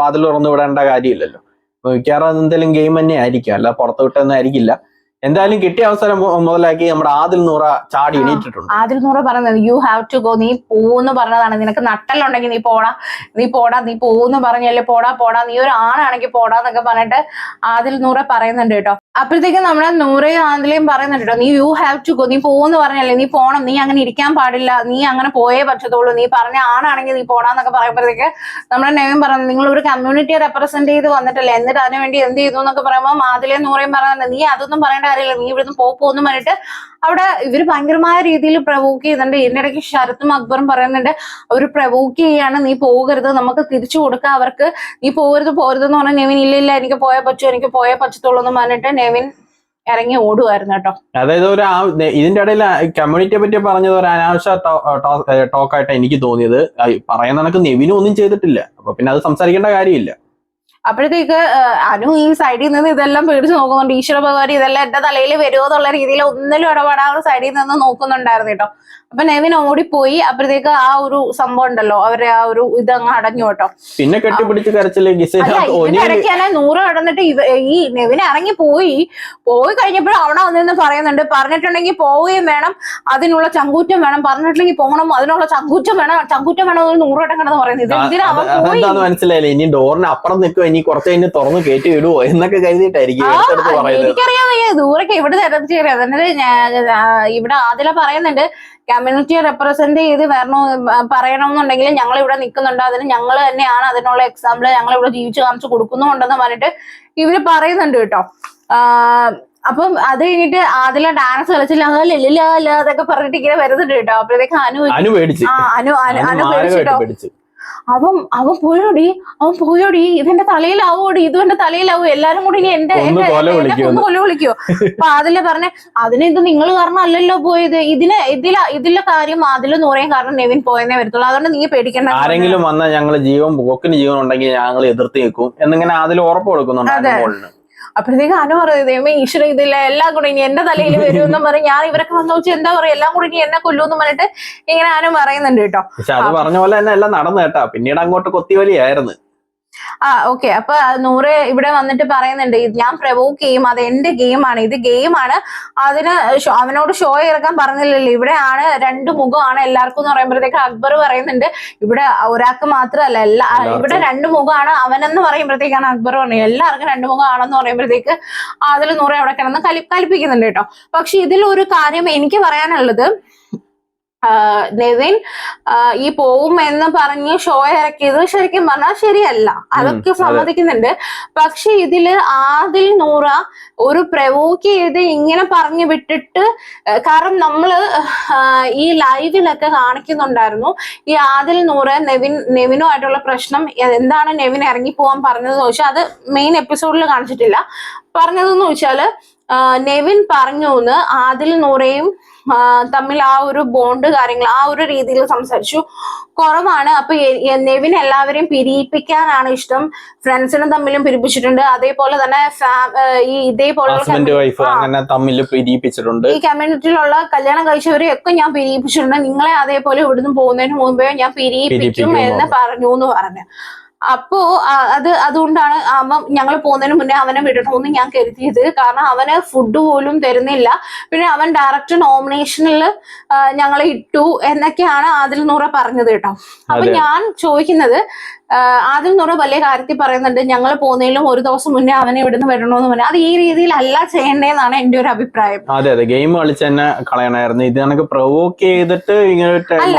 വാതിൽ തുറന്നു വിടേണ്ട കാര്യമില്ലല്ലോ. മിക്കവാറും എന്തെങ്കിലും ഗെയിം തന്നെ ആയിരിക്കും, അല്ല പുറത്തു വിട്ടൊന്നും ആയിരിക്കില്ല. എന്തായാലും കിട്ടിയ അവസരം മുതലാക്കി നമ്മുടെ ആദിൽ നൂറ ചാടി എണീറ്റിട്ടുണ്ട്. ആദിൽ നൂറ പറയുന്നത് യു ഹാവ് ടു ഗോ, നീ പോന്ന് പറഞ്ഞതാണ്, നിനക്ക് നട്ടലുണ്ടെങ്കിൽ നീ പോടാ നീ പോന്ന് പറഞ്ഞല്ലേ, പോടാ നീ ഒരു ആണാണെങ്കിൽ പോടാന്നൊക്കെ പറഞ്ഞിട്ട് ആദിൽ നൂറ പറയുന്നുണ്ട് കേട്ടോ. അപ്പോഴത്തേക്കും നമ്മുടെ നൂറയും ആദിലയും പറയുന്നുണ്ട് നീ യു ഹാവ് ടു ഗോ, നീ പോകുമെന്ന് പറഞ്ഞല്ലേ, നീ പോണം, നീ അങ്ങനെ ഇരിക്കാൻ പാടില്ല, നീ അങ്ങനെ പോയേ പറ്റത്തുള്ളൂ, നീ പറഞ്ഞ ആണാണെങ്കിൽ നീ പോടാന്നൊക്കെ പറയുമ്പോഴത്തേക്ക് നമ്മുടെ നെവിൻ പറയുന്നത് നിങ്ങൾ ഒരു കമ്മ്യൂണിറ്റിയെ റെപ്രസെന്റ് ചെയ്ത് വന്നിട്ടല്ലേ, എന്നിട്ട് അതിനുവേണ്ടി എന്ത് ചെയ്തു എന്നൊക്കെ പറയുമ്പോൾ ആദിലയും നൂറയും പറയുന്നത് നീ അതൊന്നും പറയേണ്ട കാര്യമില്ല, നീ ഇവിടുന്ന് പോന്ന് പറഞ്ഞിട്ട് അവിടെ ഇവര് ഭയങ്കരമായ രീതിയിൽ പ്രവോക്ക് ചെയ്യുന്നുണ്ട്. ഇതിന്റെ ഇടയ്ക്ക് ശരത്തും അക്ബറും പറയുന്നുണ്ട് അവർ പ്രവോക്ക് ചെയ്യാണ്, നീ പോകരുത്, നമുക്ക് തിരിച്ചു കൊടുക്കാം അവർക്ക്, നീ പോകരുതെന്ന് പറഞ്ഞാൽ നെവിൻ ഇല്ല എനിക്ക് പോയേ പറ്റൂ, എനിക്ക് പോയേ പറ്റത്തുള്ളൂ എന്ന് പറഞ്ഞിട്ട് നെവിൻ ഇറങ്ങി ഓടുമായിരുന്നു കേട്ടോ. അതായത് ഇതിന്റെ ഇടയിൽ കമ്മ്യൂണിറ്റിയെ പറ്റി പറഞ്ഞത് ഒരു അനാവശ്യ ടോക്കായിട്ട് എനിക്ക് തോന്നിയത്. പറയുന്ന കണക്ക് നെവിനും ഒന്നും ചെയ്തിട്ടില്ല, അപ്പൊ പിന്നെ അത് സംസാരിക്കേണ്ട കാര്യമില്ല. അപ്പോഴത്തേക്ക് അനു ഈ സൈഡിൽ നിന്ന് ഇതെല്ലാം പേടിച്ച് നോക്കുന്നുണ്ട്. ഈശ്വര ഭഗവാൻ ഇതെല്ലാം എന്റെ തലയിൽ വരുമോ എന്നുള്ള രീതിയിൽ ഒന്നിലും ഇടപെടാതെ സൈഡിൽ നിന്ന് നോക്കുന്നുണ്ടായിരുന്നു കേട്ടോ. അപ്പൊ നെവിൻ ഓടിപ്പോയി. അപ്പോഴത്തേക്ക് ആ ഒരു സംഭവം ഉണ്ടല്ലോ, അവരെ ആ ഒരു ഇതങ്ങ് അടഞ്ഞു കേട്ടോ. പിന്നെ കെട്ടിപ്പിടിച്ച് കരച്ചില്ലേ ഇടയ്ക്കാനെ 100 കടന്നിട്ട് ഈ നെവിൻ ഇറങ്ങി പോയി കഴിഞ്ഞപ്പോഴും അവിടെ വന്നിരുന്ന് പറയുന്നുണ്ട്, പറഞ്ഞിട്ടുണ്ടെങ്കിൽ പോവുകയും വേണം, അതിനുള്ള ചങ്കൂറ്റം വേണം, പറഞ്ഞിട്ടില്ലെങ്കിൽ പോകണം, അതിനുള്ള ചങ്കൂറ്റം വേണം 100 വട്ടം കിടന്ന് പറയുന്നത്. മനസ്സിലായില്ലേ, ഇനി ഡോറിന് അപ്പുറം നിൽക്കുമോ, ഇനി കുറച്ച് കഴിഞ്ഞ് തുറന്ന് കയറ്റി വിടുവോ എന്നൊക്കെ കരുതിയിട്ടായിരിക്കും. എനിക്കറിയാം ദൂരൊക്കെ ഇവിടെ തെരഞ്ഞെടുത്ത് ഇവിടെ ആദില പറയുന്നുണ്ട് കമ്മ്യൂണിറ്റിയെ റെപ്രസെന്റ് ചെയ്ത് വരണോ പറയണമെന്നുണ്ടെങ്കിൽ ഞങ്ങൾ ഇവിടെ നിൽക്കുന്നുണ്ട്, അതിന് ഞങ്ങൾ തന്നെയാണ് അതിനുള്ള എക്സാമ്പിൾ, ഞങ്ങൾ ഇവിടെ ജീവിച്ചു കാണിച്ചു കൊടുക്കുന്നുണ്ടെന്ന് പറഞ്ഞിട്ട് ഇവര് പറയുന്നുണ്ട് കേട്ടോ. അപ്പം അത് കഴിഞ്ഞിട്ട് ആദില ഡാൻസ് കളിച്ചില്ല അതൊക്കെ പറഞ്ഞിട്ട് ഇങ്ങനെ വരുന്നുണ്ട് കേട്ടോ. അപ്പോഴത്തേക്ക് അനു പേടിച്ചിട്ടോ. അവൻ പോയോടി ഇതെന്റെ തലയിലാവോടി, ഇതും എന്റെ തലയിലാവും, എല്ലാരും കൂടി ഇനി എന്റെ കൊല വിളിക്കോ. അപ്പൊ അതിലെ പറഞ്ഞ അതിന് ഇത് നിങ്ങൾ കാരണം അല്ലല്ലോ പോയത്, ഇതിലെ കാര്യം അതില് നൂറേം കാരണം നെവിൻ പോയെന്നേ വരത്തുള്ളൂ, അതുകൊണ്ട് നീ പേടിക്കണ്ട. ആരെങ്കിലും വന്നാൽ ഞങ്ങൾ പോക്കിന് ജീവൻ ഉണ്ടെങ്കിൽ ഞങ്ങൾ എതിർത്ത് നിൽക്കും എന്നിങ്ങനെ അതിൽ ഉറപ്പ് കൊടുക്കുന്നുണ്ട്. അപ്പോഴത്തേക്ക് അനു പറയുന്നത് ഈശ്വര ഇതില്ല എല്ലാം കൂടി ഇനി എന്റെ തലയിൽ വരുമെന്നും പറയും, ഞാൻ ഇവരൊക്കെ വന്നു വെച്ചാൽ എന്താ പറയാ എല്ലാം കൂടി ഇനി എന്നെ കൊല്ലുമെന്ന് പറഞ്ഞിട്ട് ഇങ്ങനെ അനു പറയുന്നുണ്ട് കേട്ടോ. പക്ഷെ അത് പറഞ്ഞ പോലെ തന്നെ എല്ലാം നടന്നു കേട്ടാ, പിന്നീട് അങ്ങോട്ട് കൊത്തിവലിയായിരുന്നു. ഓക്കെ. അപ്പൊ 100 ഇവിടെ വന്നിട്ട് പറയുന്നുണ്ട് ഞാൻ പ്രവോക്ക് ചെയ്യും, അത് എന്റെ ഗെയിമാണ്, ഇത് ഗെയിമാണ്, അതിന് അവനോട് ഷോ ഇറക്കാൻ പറഞ്ഞില്ലല്ലോ, ഇവിടെയാണ് 2 മുഖമാണ് എല്ലാവർക്കും എന്ന് പറയുമ്പോഴത്തേക്ക് അക്ബർ പറയുന്നുണ്ട് ഇവിടെ ഒരാൾക്ക് മാത്രമല്ല ഇവിടെ 2 മുഖമാണ് അവനെന്ന് പറയുമ്പോഴത്തേക്കാണ് അക്ബർ പറയുന്നത് എല്ലാവർക്കും 2 മുഖമാണെന്ന് പറയുമ്പോഴത്തേക്ക് അതിൽ 100 അവിടെ കിടന്ന് കലിപ്പിക്കുന്നുണ്ട് കേട്ടോ. പക്ഷെ ഇതിലൊരു കാര്യം എനിക്ക് പറയാനുള്ളത്, നെവിൻ ഈ പോവും എന്ന് പറഞ്ഞ് ഷോ ഇറക്കിയത് ശരിക്കും പറഞ്ഞാൽ ശരിയല്ല, അതൊക്കെ സമ്മതിക്കുന്നുണ്ട്. പക്ഷെ ഇതില് ആദിൽ നൂറ ഒരു പ്രവോക്ക് ചെയ്ത് ഇങ്ങനെ പറഞ്ഞു വിട്ടിട്ട്, കാരണം നമ്മള് ഈ ലൈവിലൊക്കെ കാണിക്കുന്നുണ്ടായിരുന്നു ഈ ആദിൽ നൂറ നെവിനുമായിട്ടുള്ള പ്രശ്നം എന്താണ് നെവിൻ ഇറങ്ങി പോവാൻ പറഞ്ഞതെന്ന് ചോദിച്ചാൽ അത് മെയിൻ എപ്പിസോഡിൽ കാണിച്ചിട്ടില്ല. പറഞ്ഞതെന്ന് ചോദിച്ചാല് നെവിൻ പറഞ്ഞു എന്ന് ആദിൽ നൂറയും തമ്മിൽ ആ ഒരു ബോണ്ട് കാര്യങ്ങൾ ആ ഒരു രീതിയിൽ സംസാരിച്ചു കുറവാണ്. അപ്പൊ നെവിൻ എല്ലാവരെയും പിരിയിപ്പിക്കാനാണ് ഇഷ്ടം, ഫ്രണ്ട്സിനും തമ്മിലും പിരിപ്പിച്ചിട്ടുണ്ട്, അതേപോലെ തന്നെ ഈ ഇതേപോലെ ഈ കമ്മ്യൂണിറ്റിയിലുള്ള കല്യാണം കഴിച്ചവരെ ഒക്കെ ഞാൻ പിരിയിപ്പിച്ചിട്ടുണ്ട്, നിങ്ങളെ അതേപോലെ ഇവിടുന്ന് പോകുന്നതിന് മുമ്പേ ഞാൻ പിരിയിപ്പിക്കും എന്ന് പറഞ്ഞു എന്ന് പറഞ്ഞു. അപ്പോ അതുകൊണ്ടാണ് ഞങ്ങൾ പോകുന്നതിന് മുന്നേ അവനെ വിടണമെന്ന് ഞാൻ കരുതിയത്, കാരണം അവന് ഫുഡ് പോലും തരുന്നില്ല, പിന്നെ അവൻ ഡയറക്റ്റ് നോമിനേഷനിൽ ഞങ്ങളെ ഇട്ടു എന്നൊക്കെയാണ് ആദിൽ നൂറ പറഞ്ഞത് കേട്ടോ. അപ്പൊ ഞാൻ ചോദിക്കുന്നത്, ആദിൽ നൂറ വലിയ കാര്യത്തിൽ പറയുന്നുണ്ട് ഞങ്ങൾ പോകുന്നതിലും ഒരു ദിവസം മുന്നേ അവനെ ഇവിടുന്ന് വരണമെന്ന് പറഞ്ഞു, അത് ഈ രീതിയിലല്ല ചെയ്യേണ്ടതെന്നാണ് എന്റെ ഒരു അഭിപ്രായം. അതെ ഗെയിം കളിച്ച് തന്നെ കളയണായിരുന്നു, ഇത് കണക്ക് പ്രൊവോക്ക് ചെയ്തിട്ട് അല്ല.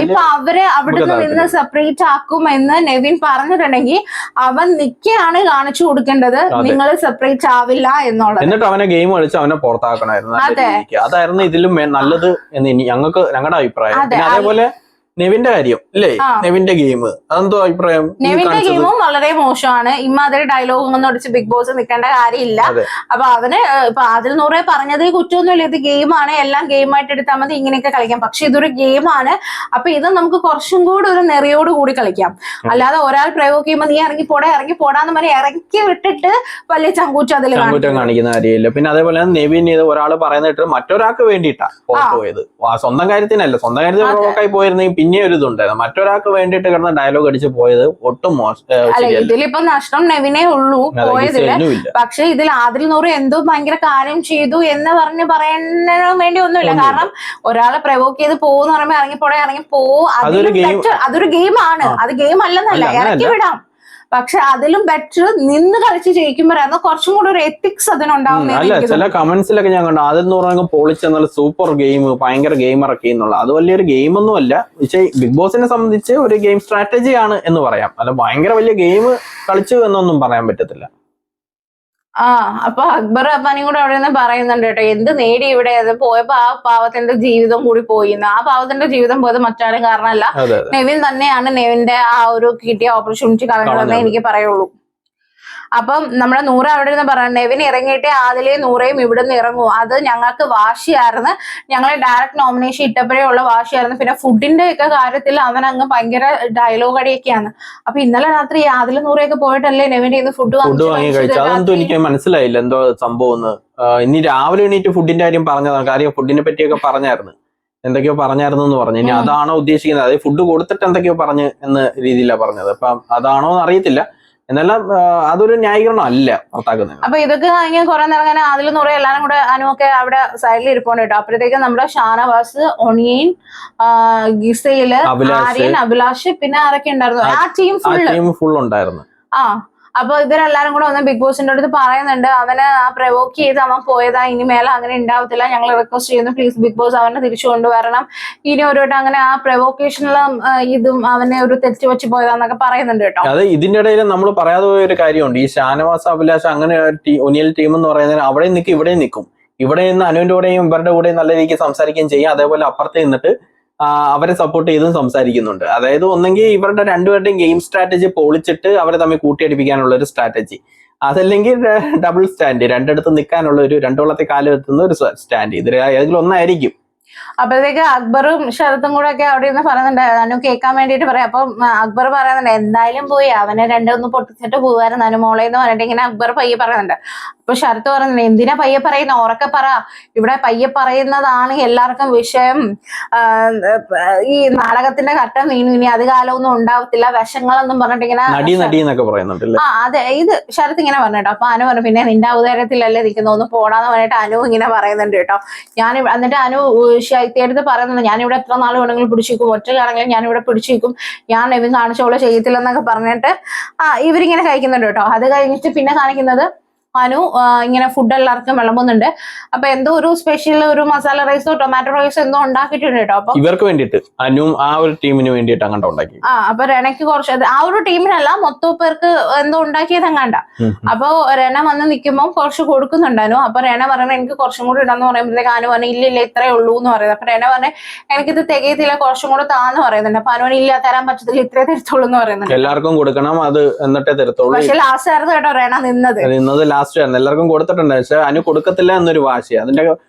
ഇപ്പൊ അവരെ അവിടുന്ന് നിന്ന് സെപ്പറേറ്റ് ആക്കുമെന്ന് നെവിൻ പറഞ്ഞിട്ടുണ്ടെങ്കിൽ അവൻ നിൽക്കുകയാണ് കാണിച്ചു കൊടുക്കേണ്ടത്, നിങ്ങൾ സെപ്പറേറ്റ് ആവില്ല എന്നുള്ളത്. എന്നിട്ട് അവനെ ഗെയിം കളിച്ച് അവനെ പുറത്താക്കണമായിരുന്നു, അതായിരുന്നു ഇതിലും നല്ലത് എന്ന് ഞങ്ങളുടെ അഭിപ്രായം. അതേപോലെ നെവിന്റെ കാര്യം അല്ലേ, നെവിന്റെ ഗെയിം അതെന്തോ അഭിപ്രായം? നെവിന്റെ ഗെയിമും വളരെ മോശമാണ്, ഇമ്മാതിരി ഡയലോഗ് ഒന്നും അടിച്ച് ബിഗ് ബോസ് നിൽക്കേണ്ട കാര്യമില്ല. അപ്പൊ അവന് ഇപ്പൊ അതിൽ നൂറെ പറഞ്ഞത് കുറ്റമൊന്നുമില്ല, ഇത് ഗെയിമാണ്, എല്ലാം ഗെയിമായിട്ട് എടുത്താൽ മതി, ഇങ്ങനെയൊക്കെ കളിക്കാം. പക്ഷെ ഇതൊരു ഗെയിമാണ്, അപ്പൊ ഇത് നമുക്ക് കുറച്ചും കൂടി ഒരു നെറിയോട് കൂടി കളിക്കാം. അല്ലാതെ ഒരാൾ പ്രയോഗം ചെയ്യുമ്പോൾ നീ ഇറങ്ങി പോടാന്ന് പറഞ്ഞ് ഇറക്കി വിട്ടിട്ട് വലിയ ചങ്കൂറ്റം അതിൽ കാണിക്കുന്ന കാര്യമില്ല. പിന്നെ അതേപോലെ നെവിൻ ഇത് ഒരാൾ പറയുന്നിട്ട് മറ്റൊരാൾക്ക് വേണ്ടിയിട്ടാ പുറത്തു പോയത്, സ്വന്തം കാര്യത്തിനല്ല, സ്വന്തം കാര്യത്തിൽ പ്രൊവോക്കായി പോയിരുന്നെങ്കിൽ പിന്നെ ഒരു ഇതുണ്ടായിരുന്നു, മറ്റൊരാൾക്ക് വേണ്ടിയിട്ട് കിടന്ന ഡയലോഗ് അടിച്ച് പോയത് ഒട്ടും ഇതിലിപ്പോ നഷ്ടം നെവിനേ ഉള്ളൂ പോയതില്. പക്ഷെ ഇതിൽ ആദിൽ നൂറ് എന്തോ ഭയങ്കര കാര്യം ചെയ്തു എന്ന് പറയാൻ വേണ്ടി ഒന്നുമില്ല, കാരണം ഒരാളെ പ്രവോക്ക് ചെയ്ത് പോകുന്ന പറയുമ്പോ ഇറങ്ങിപ്പോ അതൊരു ഗെയിമാണ്, അത് ഗെയിം അല്ലെന്നല്ല, ഇറക്കി വിടാം. പക്ഷെ അതിലും ബെറ്റർ നിന്ന് കളിച്ച് ജയിക്കുമ്പോഴാണ് കുറച്ചും കൂടെ ഒരു എത്തിക്സ് അതിനുണ്ടാവുന്ന. അല്ല, ചില കമന്റ്സിലൊക്കെ ഞാൻ കണ്ടു അതെന്ന് പറയുമ്പോൾ പൊളിച്ചെന്നാൽ സൂപ്പർ ഗെയിം, ഭയങ്കര ഗെയിമർ ഒക്കെ എന്നുള്ള. അത് വലിയൊരു ഗെയിം ഒന്നും അല്ല. പക്ഷേ ബിഗ് ബോസിനെ സംബന്ധിച്ച് ഒരു ഗെയിം സ്ട്രാറ്റജി ആണ് എന്ന് പറയാം. അല്ല ഭയങ്കര വലിയ ഗെയിം കളിച്ചു എന്നൊന്നും പറയാൻ പറ്റത്തില്ല. അപ്പൊ അക്ബർ അപ്പാനും കൂടെ അവിടെ നിന്ന് പറയുന്നുണ്ട് കേട്ടോ, എന്ത് നേടി ഇവിടെ പോയപ്പോ ആ പാവത്തിന്റെ ജീവിതം കൂടി പോയി. ആ പാവത്തിന്റെ ജീവിതം പോയത് മറ്റാരും കാരണമല്ല, നെവിൻ തന്നെയാണ് നെവിന്റെ ആ ഒരു കിട്ടിയ ഓപ്പർച്യൂണിറ്റി കളഞ്ഞതെന്നേ എനിക്ക് പറയുള്ളൂ. അപ്പം നമ്മുടെ നൂറ അവിടെ നിന്ന് പറയാം, നെവിൻ ഇറങ്ങിയിട്ട് ആദിലെയും നൂറയും ഇവിടെ നിന്ന് ഇറങ്ങും, അത് ഞങ്ങൾക്ക് വാശിയായിരുന്നു, ഞങ്ങളെ ഡയറക്റ്റ് നോമിനേഷൻ ഇട്ടപ്പോഴേ ഉള്ള വാശിയായിരുന്നു. പിന്നെ ഫുഡിന്റെ ഒക്കെ കാര്യത്തിൽ അവൻ അങ്ങ് ഭയങ്കര ഡയലോഗ് അടിയൊക്കെയാണ്. അപ്പൊ ഇന്നലെ രാത്രി ആദിലും നൂറയൊക്കെ പോയിട്ടല്ലേ നെവിന്റെ ഇന്ന് ഫുഡ് വാങ്ങി കഴിച്ചു. അതൊന്നും എനിക്ക് മനസ്സിലായില്ല എന്തോ സംഭവം. ഇനി രാവിലെ എണീറ്റ് ഫുഡിന്റെ കാര്യം പറഞ്ഞതാണ്. കാര്യം ഫുഡിനെ പറ്റിയൊക്കെ പറഞ്ഞായിരുന്നു, എന്തൊക്കെയോ പറഞ്ഞായിരുന്നു എന്ന് പറഞ്ഞു. ഇനി അതാണോ ഉദ്ദേശിക്കുന്നത്, അതായത് ഫുഡ് കൊടുത്തിട്ട് എന്തൊക്കെയോ പറഞ്ഞു എന്ന രീതിയിലാണ് പറഞ്ഞത്. അപ്പം അതാണോ എന്ന് അറിയത്തില്ല. എന്നാലും അതൊരു ന്യായീകരണം അല്ല പുറത്താക്കുന്നത്. അപ്പൊ ഇതൊക്കെ കഴിഞ്ഞ് കുറെ നേരം അതിൽ നൂറെ എല്ലാരും കൂടെ അനുവൊക്കെ അവിടെ സൈഡിൽ ഇരിപ്പുണ്ട് കേട്ടോ. അപ്പോഴത്തേക്കും നമ്മുടെ ഷാനവാസ്, ഒണിയൻ, ഗിസയില്, ആര്യൻ, അഭിലാഷ്, പിന്നെ ആരൊക്കെ ഉണ്ടായിരുന്നു, ആ ടീം ഫുൾ ഉണ്ടായിരുന്നു. അപ്പൊ ഇവരെല്ലാരും കൂടെ വന്ന് ബിഗ് ബോസിന്റെ അടുത്ത് പറയുന്നുണ്ട്, അവന് ആ പ്രവോക്ക് ചെയ്ത് അവൻ പോയതാ, ഇനി മേലെ അങ്ങനെ ഉണ്ടാവത്തില്ല, ഞങ്ങൾ റിക്വസ്റ്റ് ചെയ്യുന്നു പ്ലീസ് ബിഗ് ബോസ് അവനെ തിരിച്ചു കൊണ്ടുവരണം, ഇനി ഒരു വട്ടം അങ്ങനെ ആ പ്രവോക്കേഷനിലും ഇതും അവനെ ഒരു തെറ്റ് വെച്ച് പോയതാന്നൊക്കെ പറയുന്നുണ്ട് കേട്ടോ. അത് ഇതിന്റെ ഇടയിൽ നമ്മൾ പറയാതെ പോയ ഒരു കാര്യമുണ്ട്. ഈ ഷാനവാസ്, അഭിലാഷ് അങ്ങനെ ഒനിയൽ ടീം എന്ന് പറയുന്നത് അവിടെ നിൽക്കും ഇവിടെ നിൽക്കും. ഇവിടെ നിന്ന് അനുവിന്റെ കൂടെയും ഇവരുടെ കൂടെയും നല്ല രീതിക്ക് സംസാരിക്കുകയും ചെയ്യും. അതേപോലെ അപ്പുറത്ത് നിന്നിട്ട് അവരെ സപ്പോർട്ട് ചെയ്തും സംസാരിക്കുന്നുണ്ട്. അതായത് ഒന്നെങ്കിൽ ഇവരുടെ രണ്ടുപേരുടെയും ഗെയിം സ്ട്രാറ്റജി പൊളിച്ചിട്ട് അവരെ തമ്മിൽ കൂട്ടിയടിപ്പിക്കാനുള്ള ഒരു സ്ട്രാറ്റജി, അതല്ലെങ്കിൽ ഡബിൾ സ്റ്റാൻഡ്, രണ്ടിടത്ത് നിൽക്കാനുള്ള ഒരു രണ്ടോളത്തെ കാലം എത്തുന്ന ഒരു സ്റ്റാൻഡ്, ഇതിൽ ഏതെങ്കിലും ഒന്നായിരിക്കും. അപ്പോഴത്തേക്ക് അക്ബറും ശരത്തും കൂടെ ഒക്കെ അവിടെ നിന്ന് പറയുന്നുണ്ട്, അനു കേൾക്കാൻ വേണ്ടിയിട്ട് പറയാം. അപ്പം അക്ബർ പറയുന്നുണ്ട്, എന്തായാലും പോയി അവനെ രണ്ടൊന്ന് പൊട്ടിച്ചിട്ട് പോവായിരുന്നു അനു മോളെ എന്ന് പറഞ്ഞിട്ട് ഇങ്ങനെ അക്ബർ പയ്യെ പറയുന്നുണ്ട്. അപ്പൊ ശരത്ത് പറയുന്നുണ്ട്, എന്തിനാ പയ്യെ പറയുന്ന, ഉറക്കെ പറ, ഇവിടെ പയ്യെ പറയുന്നതാണ് എല്ലാവർക്കും വിഷയം, ഈ നാടകത്തിന്റെ ഘട്ടം വീണു, ഇനി അത് കാലമൊന്നും ഉണ്ടാവത്തില്ല, വിഷങ്ങളൊന്നും പറഞ്ഞിട്ട് ഇങ്ങനെ അതെ ഇത് ശരത്ത് ഇങ്ങനെ പറഞ്ഞിട്ടോ. അപ്പൊ അനു പറഞ്ഞു, പിന്നെ നിന്റെ ഔദാര്യത്തിലല്ലേ നിൽക്കുന്ന, ഒന്ന് പോടാന്ന് പറഞ്ഞിട്ട് അനു ഇങ്ങനെ പറയുന്നുണ്ട് കേട്ടോ. ഞാൻ എന്നിട്ട് അനു ശൈത്യടുത്ത് പറയുന്നത്, ഞാനിവിടെ എത്ര നാൾ വേണമെങ്കിലും പിടിച്ചിരിക്കും, ഒറ്റയാണെങ്കിലും ഞാനിവിടെ പിടിച്ചിരിക്കും, ഞാൻ നെവിൻ കാണിച്ചോളെ ചെയ്യത്തില്ലെന്നൊക്കെ പറഞ്ഞിട്ട് ഇവരിങ്ങനെ കഴിക്കുന്നുണ്ട് കേട്ടോ. അത് കഴിഞ്ഞിട്ട് പിന്നെ കാണിക്കുന്നത് അനു ഇങ്ങനെ ഫുഡ് എല്ലാവർക്കും വിളമ്പുന്നുണ്ട്. അപ്പൊ എന്തോ ഒരു സ്പെഷ്യൽ ഒരു മസാല റൈസോ ടൊമാറ്റോ റൈസോ എന്തോ ഉണ്ടാക്കിയിട്ടുണ്ട് കേട്ടോ. അപ്പൊ ഇവർക്ക് വേണ്ടിയിട്ട് അനു ആ ഒരു ടീമിന് വേണ്ടിയിട്ട് അങ്ങോട്ട് ഉണ്ടാക്കി. അപ്പൊ രണയ്ക്ക് കുറച്ച് ആ ഒരു ടീമിനല്ല മൊത്തം പേർക്ക് എന്തോ ഉണ്ടാക്കിയത് എങ്ങാണ്ട. അപ്പൊ രണ വന്ന് നിൽക്കുമ്പോൾ കുറച്ച് കൊടുക്കുന്നുണ്ടായിരുന്നു. അപ്പൊ രണ പറഞ്ഞ എനിക്ക് കുറച്ചും കൂടി ഇടാന്ന് പറയുമ്പോഴത്തേക്ക് അനു പറഞ്ഞു ഇല്ല ഇത്രേ ഉള്ളൂ എന്ന് പറയുന്നത്. അപ്പൊ രണ പറഞ്ഞ എനിക്കിത് തികയത്തില്ല, കുറച്ചും കൂടെ താന്ന് പറയുന്നുണ്ട്. അപ്പൊ അനുവിന് ഇല്ല തരാൻ പറ്റത്തില്ല, ഇത്രേ തരത്തുള്ളൂ എന്ന് പറയുന്നുണ്ട്. എല്ലാവർക്കും കൊടുക്കണം, അത് എന്നിട്ടേ തരത്തുള്ളൂ. പക്ഷെ ലാസ്റ്റ് ആയിരുന്നു കേട്ടോ രണ നിന്നത് എല്ലാവർക്കും കൊടുത്തിട്ടുണ്ട്. പക്ഷെ അനു കൊടുക്കത്തില്ല എന്നൊരു വാശി. അതിന്റെ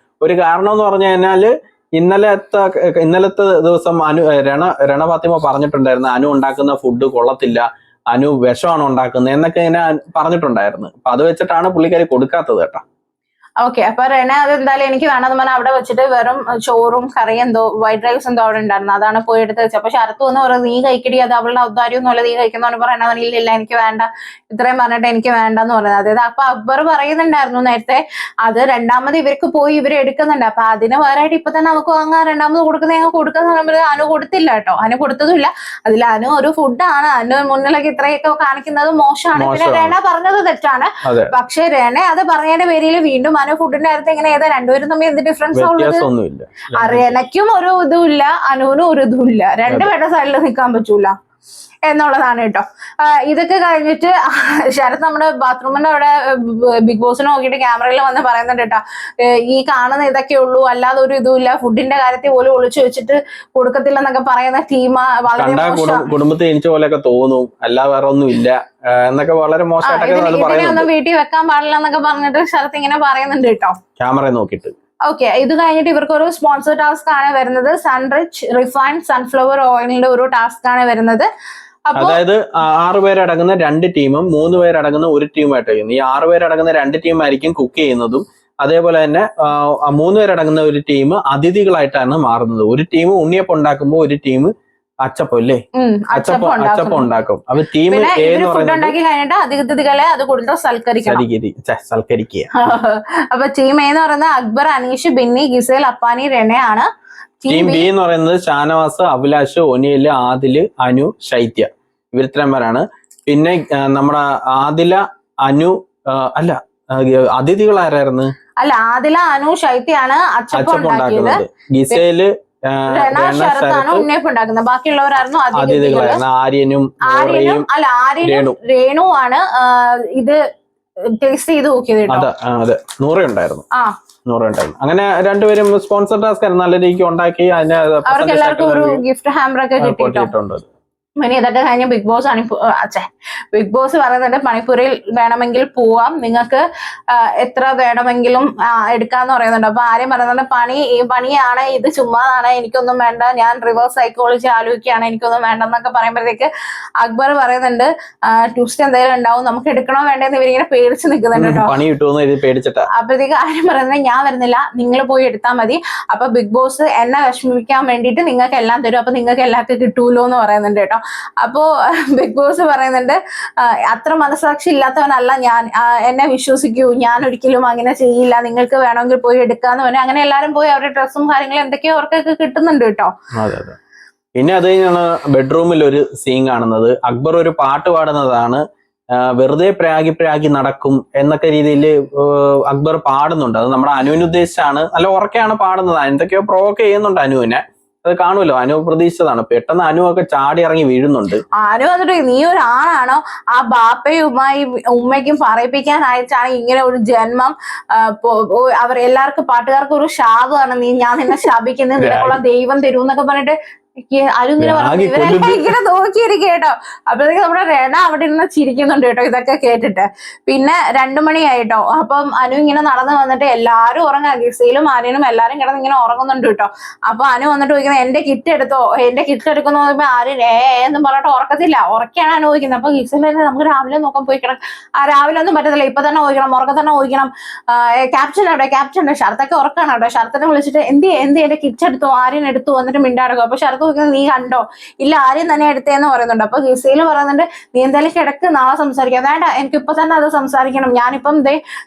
ഒരു കാരണം എന്ന് പറഞ്ഞു കഴിഞ്ഞാല് ഇന്നലത്തെ ദിവസം രണ ഫാത്തിമ പറഞ്ഞിട്ടുണ്ടായിരുന്നു, അനു ഉണ്ടാക്കുന്ന ഫുഡ് കൊള്ളത്തില്ല, അനു വിഷമാണ് ഉണ്ടാക്കുന്നത് എന്നൊക്കെ ഇങ്ങനെ പറഞ്ഞിട്ടുണ്ടായിരുന്നു. അപ്പൊ അത് വെച്ചിട്ടാണ് പുള്ളിക്കാരി കൊടുക്കാത്തത് കേട്ടോ. ഓക്കെ, അപ്പൊ റെന അതെന്തായാലും എനിക്ക് വേണമെന്ന് പറഞ്ഞാൽ അവിടെ വെച്ചിട്ട് വെറും ചോറും കറിയും എന്തോ വൈറ്റ് റൈസ് എന്തോ അവിടെ ഉണ്ടായിരുന്നു, അതാണ് പോയി എടുത്ത് വെച്ചത്. അപ്പൊ ശരത്ത് എന്ന് പറയുന്നത് നീ കഴിക്കടി, അത് അവളുടെ ഔദാര്യമൊന്നുമല്ല, നീ കഴിക്കുന്നവന് പറയണ ഇല്ല എനിക്ക് വേണ്ട, ഇത്രയും പറഞ്ഞിട്ട് എനിക്ക് വേണ്ടെന്ന് പറയുന്നത്. അതായത് അപ്പൊ അക്ബർ പറയുന്നുണ്ടായിരുന്നു നേരത്തെ, അത് രണ്ടാമത് ഇവർക്ക് പോയി ഇവർ എടുക്കുന്നുണ്ട്, അപ്പൊ അതിന് വേറായിട്ട് ഇപ്പൊ തന്നെ നമുക്ക് വാങ്ങാൻ രണ്ടാമത് കൊടുക്കുന്ന ഞങ്ങൾ കൊടുക്കുന്ന പറയുമ്പോൾ അനു കൊടുത്തില്ല കേട്ടോ. അനു കൊടുത്തതുമില്ല. അതിൽ അനു ഒരു ഫുഡാണ്, അനു മുന്നിലൊക്കെ ഇത്രയൊക്കെ കാണിക്കുന്നത് മോശമാണ്. പിന്നെ റെന പറഞ്ഞത് തെറ്റാണ്. പക്ഷെ റെന അത് പറഞ്ഞതിന്റെ പേരിൽ വീണ്ടും അനു ഫുഡിന്റെ കാര്യത്തിൽ ഇങ്ങനെ ഏതാ രണ്ടുപേരും തമ്മിൽ എന്ത് ഡിഫറൻസ് ഉള്ളത്? റെനയ്ക്കും ഒരു ഇതും ഇല്ല, അനുവിനും ഒരു ഇതും ഇല്ല, രണ്ടുപേരുടെ സൈഡിൽ നിൽക്കാൻ പറ്റൂല എന്നുള്ളതാണ് കേട്ടോ. ഇതൊക്കെ കഴിഞ്ഞിട്ട് ശരത് നമ്മുടെ ബാത്റൂമിന്റെ അവിടെ ബിഗ് ബോസിനെ നോക്കിയിട്ട് ക്യാമറയിൽ വന്ന് പറയുന്നുണ്ട് കേട്ടോ, ഈ കാണുന്ന ഇതൊക്കെ ഉള്ളൂ, അല്ലാതെ ഒരു ഇതുമില്ല, ഫുഡിന്റെ കാര്യത്തിൽ പോലും ഒളിച്ചു വെച്ചിട്ട് കൊടുക്കത്തില്ലെന്നൊക്കെ പറയുന്ന ടീം വളരെ കുടുംബത്തിൽ ജനിച്ച പോലെയൊക്കെ തോന്നും, അല്ല വേറെ ഒന്നും ഇല്ല എന്നൊക്കെ വളരെ മോശമായിട്ടൊന്നും വീട്ടിൽ വെക്കാൻ പാടില്ല എന്നൊക്കെ പറഞ്ഞിട്ട് ശരത് ഇങ്ങനെ പറയുന്നുണ്ട് കേട്ടോ ക്യാമറ നോക്കിയിട്ട്. ഓക്കെ, ഇത് കഴിഞ്ഞിട്ട് ഇവർക്ക് ഒരു സ്പോൺസർ ടാസ്ക് ആണ് വരുന്നത്. സൺറിച്ച് റിഫൈൻഡ് സൺഫ്ലവർ ഓയിലിന്റെ ഒരു ടാസ്ക് ആണ് വരുന്നത്. അതായത് 6 പേരടങ്ങുന്ന 2 ടീമും 3 പേരടങ്ങുന്ന ഒരു ടീമായിട്ടായിരിക്കും. ഈ 6 പേരടങ്ങുന്ന 2 ടീമായിരിക്കും കുക്ക് ചെയ്യുന്നതും. അതേപോലെ തന്നെ 3 പേരടങ്ങുന്ന ഒരു ടീം അതിഥികളായിട്ടാണ് മാറുന്നത്. ഒരു ടീം ഉണ്ണിയപ്പം ഉണ്ടാക്കുമ്പോൾ ഒരു ടീം അച്ചപ്പം അല്ലേ, അച്ചപ്പം ഉണ്ടാക്കും. അപ്പൊ ടീം അതിഥികളെ അത് കൊടുത്ത് സൽക്കരിക്കുക. അപ്പൊ ടീം എ എന്ന് പറയുന്നത് അക്ബർ, അനീഷ്, ബിന്നി, ഗിസേൽ, അപ്പാനി, രണയാണ്. ടീം ബി എന്ന് പറയുന്നത് ഷാനവാസ്, അഭിലാഷ്, ഒനിയല്, ആദില്, അനു, ശൈത്യ, ഇവരിത്രമാരാണ്. പിന്നെ നമ്മുടെ ആദില, അനു, അല്ല അതിഥികൾ ആരായിരുന്നു? അല്ല, ആദില, അനു, ശൈത്യാണ് അച്ചപ്പം ഉണ്ടാക്കിയത്. ഗിസേല്, ശരത്താണ് ഉണ്ണിയപ്പം ഉണ്ടാക്കുന്നത്. ബാക്കിയുള്ളവരായിരുന്നു അതിഥികളായിരുന്നു. ആര്യനും അല്ല, ആര്യനും രേണുവാണ് ഇത് ടേസ്റ്റ് ചെയ്ത് നോക്കിയത്. അതെ, നൂറുണ്ടായിരുന്നു. അങ്ങനെ രണ്ടുപേരും സ്പോൺസർ ടാസ്ക് നല്ല രീതിക്ക് ഉണ്ടാക്കി. അതിന് അവർക്ക് എല്ലാവർക്കും ഒരു ഗിഫ്റ്റ് ഹാമ്പർ ഒക്കെ കിട്ടിയിട്ടുണ്ട്. ഇനി ഇതൊക്കെ കഴിഞ്ഞ് ബിഗ് ബോസ് പറയുന്നുണ്ട് മണിപ്പൂരിൽ വേണമെങ്കിൽ പോവാം, നിങ്ങൾക്ക് എത്ര വേണമെങ്കിലും എടുക്കാന്ന് പറയുന്നുണ്ട്. അപ്പൊ ആരെയും പറയുന്നുണ്ട് പണിയാണ്, ഇത് ചുമ്മാതാണ്, എനിക്കൊന്നും വേണ്ട, ഞാൻ റിവേഴ്സ് സൈക്കോളജി ആലോചിക്കുകയാണ്, എനിക്കൊന്നും വേണ്ടെന്നൊക്കെ പറയുമ്പോഴത്തേക്ക് അക്ബർ പറയുന്നുണ്ട് ട്വിസ്റ്റ് എന്തെങ്കിലും ഉണ്ടാവും, നമുക്ക് എടുക്കണോ വേണ്ടെന്ന് ഇവരിങ്ങനെ പേടിച്ച് നിൽക്കുന്നുണ്ട് കേട്ടോ. അപ്പോഴത്തേക്ക് ആരും പറയുന്നത് ഞാൻ വരുന്നില്ല, നിങ്ങൾ പോയി എടുത്താൽ മതി, അപ്പൊ ബിഗ് ബോസ് എന്നെ വിഷമിപ്പിക്കാൻ വേണ്ടിയിട്ട് നിങ്ങൾക്ക് എല്ലാം തരും, അപ്പൊ നിങ്ങൾക്ക് എല്ലാവർക്കും കിട്ടൂലോ എന്ന് പറയുന്നുണ്ട് കേട്ടോ. അപ്പോ ബിഗ് ബോസ് പറയുന്നുണ്ട് അത്ര മനസാക്ഷി ഇല്ലാത്തവനല്ല ഞാൻ, എന്നെ വിശ്വസിക്കൂ, ഞാൻ ഒരിക്കലും അങ്ങനെ ചെയ്യില്ല, നിങ്ങൾക്ക് വേണമെങ്കിൽ പോയി എടുക്കാന്ന് പറഞ്ഞാൽ അങ്ങനെ എല്ലാരും പോയി അവരുടെ ഡ്രസ്സും കാര്യങ്ങളും എന്തൊക്കെയോ അവർക്കൊക്കെ കിട്ടുന്നുണ്ട് കേട്ടോ. പിന്നെ അത് കഴിഞ്ഞാണ് ബെഡ്റൂമിൽ ഒരു സീൻ കാണുന്നത്. അക്ബർ ഒരു പാട്ട് പാടുന്നതാണ്. വെറുതെ പ്രാഗി നടക്കും എന്നൊക്കെ രീതിയിൽ അക്ബർ പാടുന്നുണ്ട്. അത് നമ്മുടെ അനുവിനെ ഉദ്ദേശിച്ചാണ്. നല്ല ഉറക്കെയാണ് പാടുന്നത്. എന്തൊക്കെയോ പ്രൊവോക്ക് ചെയ്യുന്നുണ്ട് അനുവിനെ. അത് കാണുമല്ലോ, അനു പ്രതീക്ഷിച്ചതാണ്. പെട്ടെന്ന് അനു ഒക്കെ ചാടി ഇറങ്ങി വീഴുന്നുണ്ട്. അനു വന്നിട്ട് നീ ഒരു ആണാണോ, ആ ബാപ്പയും ഉമ്മയ്ക്കും പറയിപ്പിക്കാനായിട്ടാണ് ഇങ്ങനെ ഒരു ജന്മം, അവർ എല്ലാവർക്കും പാട്ടുകാർക്ക് ഒരു ശാപമാണ്, ഞാൻ നിന്നെ ശാപിക്കുന്നത്, നിനക്കുള്ള ദൈവം തരൂ എന്നൊക്കെ പറഞ്ഞിട്ട് ഇങ്ങനെ നോക്കിയിരിക്കും കേട്ടോ. അപ്പോഴത്തേക്ക് നമ്മുടെ രണ അവിടെ ഇരുന്ന് ചിരിക്കുന്നുണ്ട് കേട്ടോ ഇതൊക്കെ കേട്ടിട്ട്. പിന്നെ 2 മണിയായിട്ടോ. അപ്പം അനു ഇങ്ങനെ നടന്നു വന്നിട്ട് എല്ലാരും ഉറങ്ങാം, ഗിസയിലും ആര്യനും എല്ലാരും കിടന്ന് ഇങ്ങനെ ഉറങ്ങുന്നുണ്ട് കേട്ടോ. അപ്പൊ അനു വന്നിട്ട് ചോദിക്കുന്നത് എന്റെ കിറ്റ് എടുത്തോ, എന്റെ കിറ്റ് എടുക്കുന്നു പറയുമ്പോ ആര്യൻ എന്നും പറഞ്ഞിട്ട് ഉറക്കത്തില്ല, ഉറക്കാണ് അനു ചോദിക്കുന്നത്. അപ്പൊ ഗിസയിൽ നമുക്ക് രാവിലെ നോക്കാൻ പോയി കിടക്കാം, രാവിലെ ഒന്നും പറ്റത്തില്ല, ഇപ്പൊ തന്നെ പോയിക്കണം, ഉറക്കം തന്നെ പോയിക്കണം, ക്യാപ്റ്റൻ അവിടെ, ക്യാപ്റ്റൻ ഷർട്ടൊക്കെ ഉറക്കാണ് കേട്ടോ. ഷർട്ടനെ വിളിച്ചിട്ട് എന്ത് എന്റെ കിറ്റ് എടുത്തോ, ആര്യൻ എടുത്തു വന്നിട്ട് മിണ്ടാടുക്കും. അപ്പൊ ഷർട്ട് നീ കണ്ടോ, ഇല്ല ആര്യം തന്നെ എടുത്തേന്ന് പറയുന്നുണ്ട്. അപ്പൊ ഗിസയിൽ പറയുന്നുണ്ട് നീ എന്തായാലും കിടക്ക്, നാളെ സംസാരിക്കാം. വേണ്ട, എനിക്കിപ്പൊ തന്നെ അത് സംസാരിക്കണം, ഞാനിപ്പം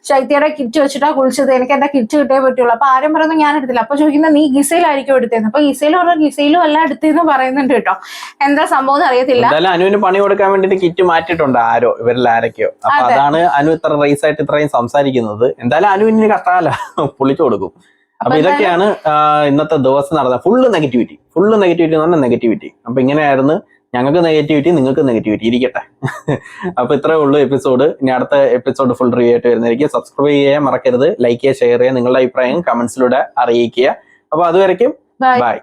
ശൈത്യയുടെ കിറ്റ് വെച്ചിട്ടാ കുളിച്ചത്, എനിക്ക് എന്റെ കിറ്റ് കിട്ടേ പറ്റുള്ളൂ. അപ്പൊ ആരും പറയുന്നത് ഞാൻ എടുത്തില്ല. അപ്പൊ ചോദിക്കുന്നത് നീ ഗിസയിലായിരിക്കും എടുത്തേന്ന്. അപ്പൊ ഗിസയിൽ പറഞ്ഞ ഗിസയിലും എല്ലാം എടുത്തേന്ന് പറയുന്നുണ്ട് കേട്ടോ. എന്താ സംഭവം എന്ന് അറിയത്തില്ല. അനുവിന് പണി കൊടുക്കാൻ വേണ്ടിട്ട് കിറ്റ് മാറ്റിയിട്ടുണ്ട് ആരോ, ഇവരിൽ ആരൊക്കെയോ. അപ്പൊ അതാണ് അനു ഇത്ര റൈസ് ആയിട്ട് ഇത്രയും സംസാരിക്കുന്നത്. എന്തായാലും അനുവിന് കത്താല പൊളിച്ചു കൊടുക്കും. അപ്പൊ ഇതൊക്കെയാണ് ഇന്നത്തെ ദിവസം നടന്നത്. ഫുള്ള് നെഗറ്റിവിറ്റി എന്ന് പറഞ്ഞാൽ നെഗറ്റിവിറ്റി. അപ്പൊ ഇങ്ങനെയായിരുന്നു, ഞങ്ങൾക്ക് നെഗറ്റിവിറ്റി, നിങ്ങൾക്ക് നെഗറ്റിവിറ്റി ഇരിക്കട്ടെ. അപ്പൊ ഇത്രേ ഉള്ളൂ എപ്പിസോഡ്. ഇനി അടുത്ത എപ്പിസോഡ് ഫുൾ റിവ്യൂ ആയിട്ട് വരുന്നതായിരിക്കും. സബ്സ്ക്രൈബ് ചെയ്യാൻ മറക്കരുത്, ലൈക്ക് ചെയ്യുക, ഷെയർ ചെയ്യുക, നിങ്ങളുടെ അഭിപ്രായം കമന്റ്സിലൂടെ അറിയിക്കുക. അപ്പൊ അതുവരെയ്ക്കും ബൈ.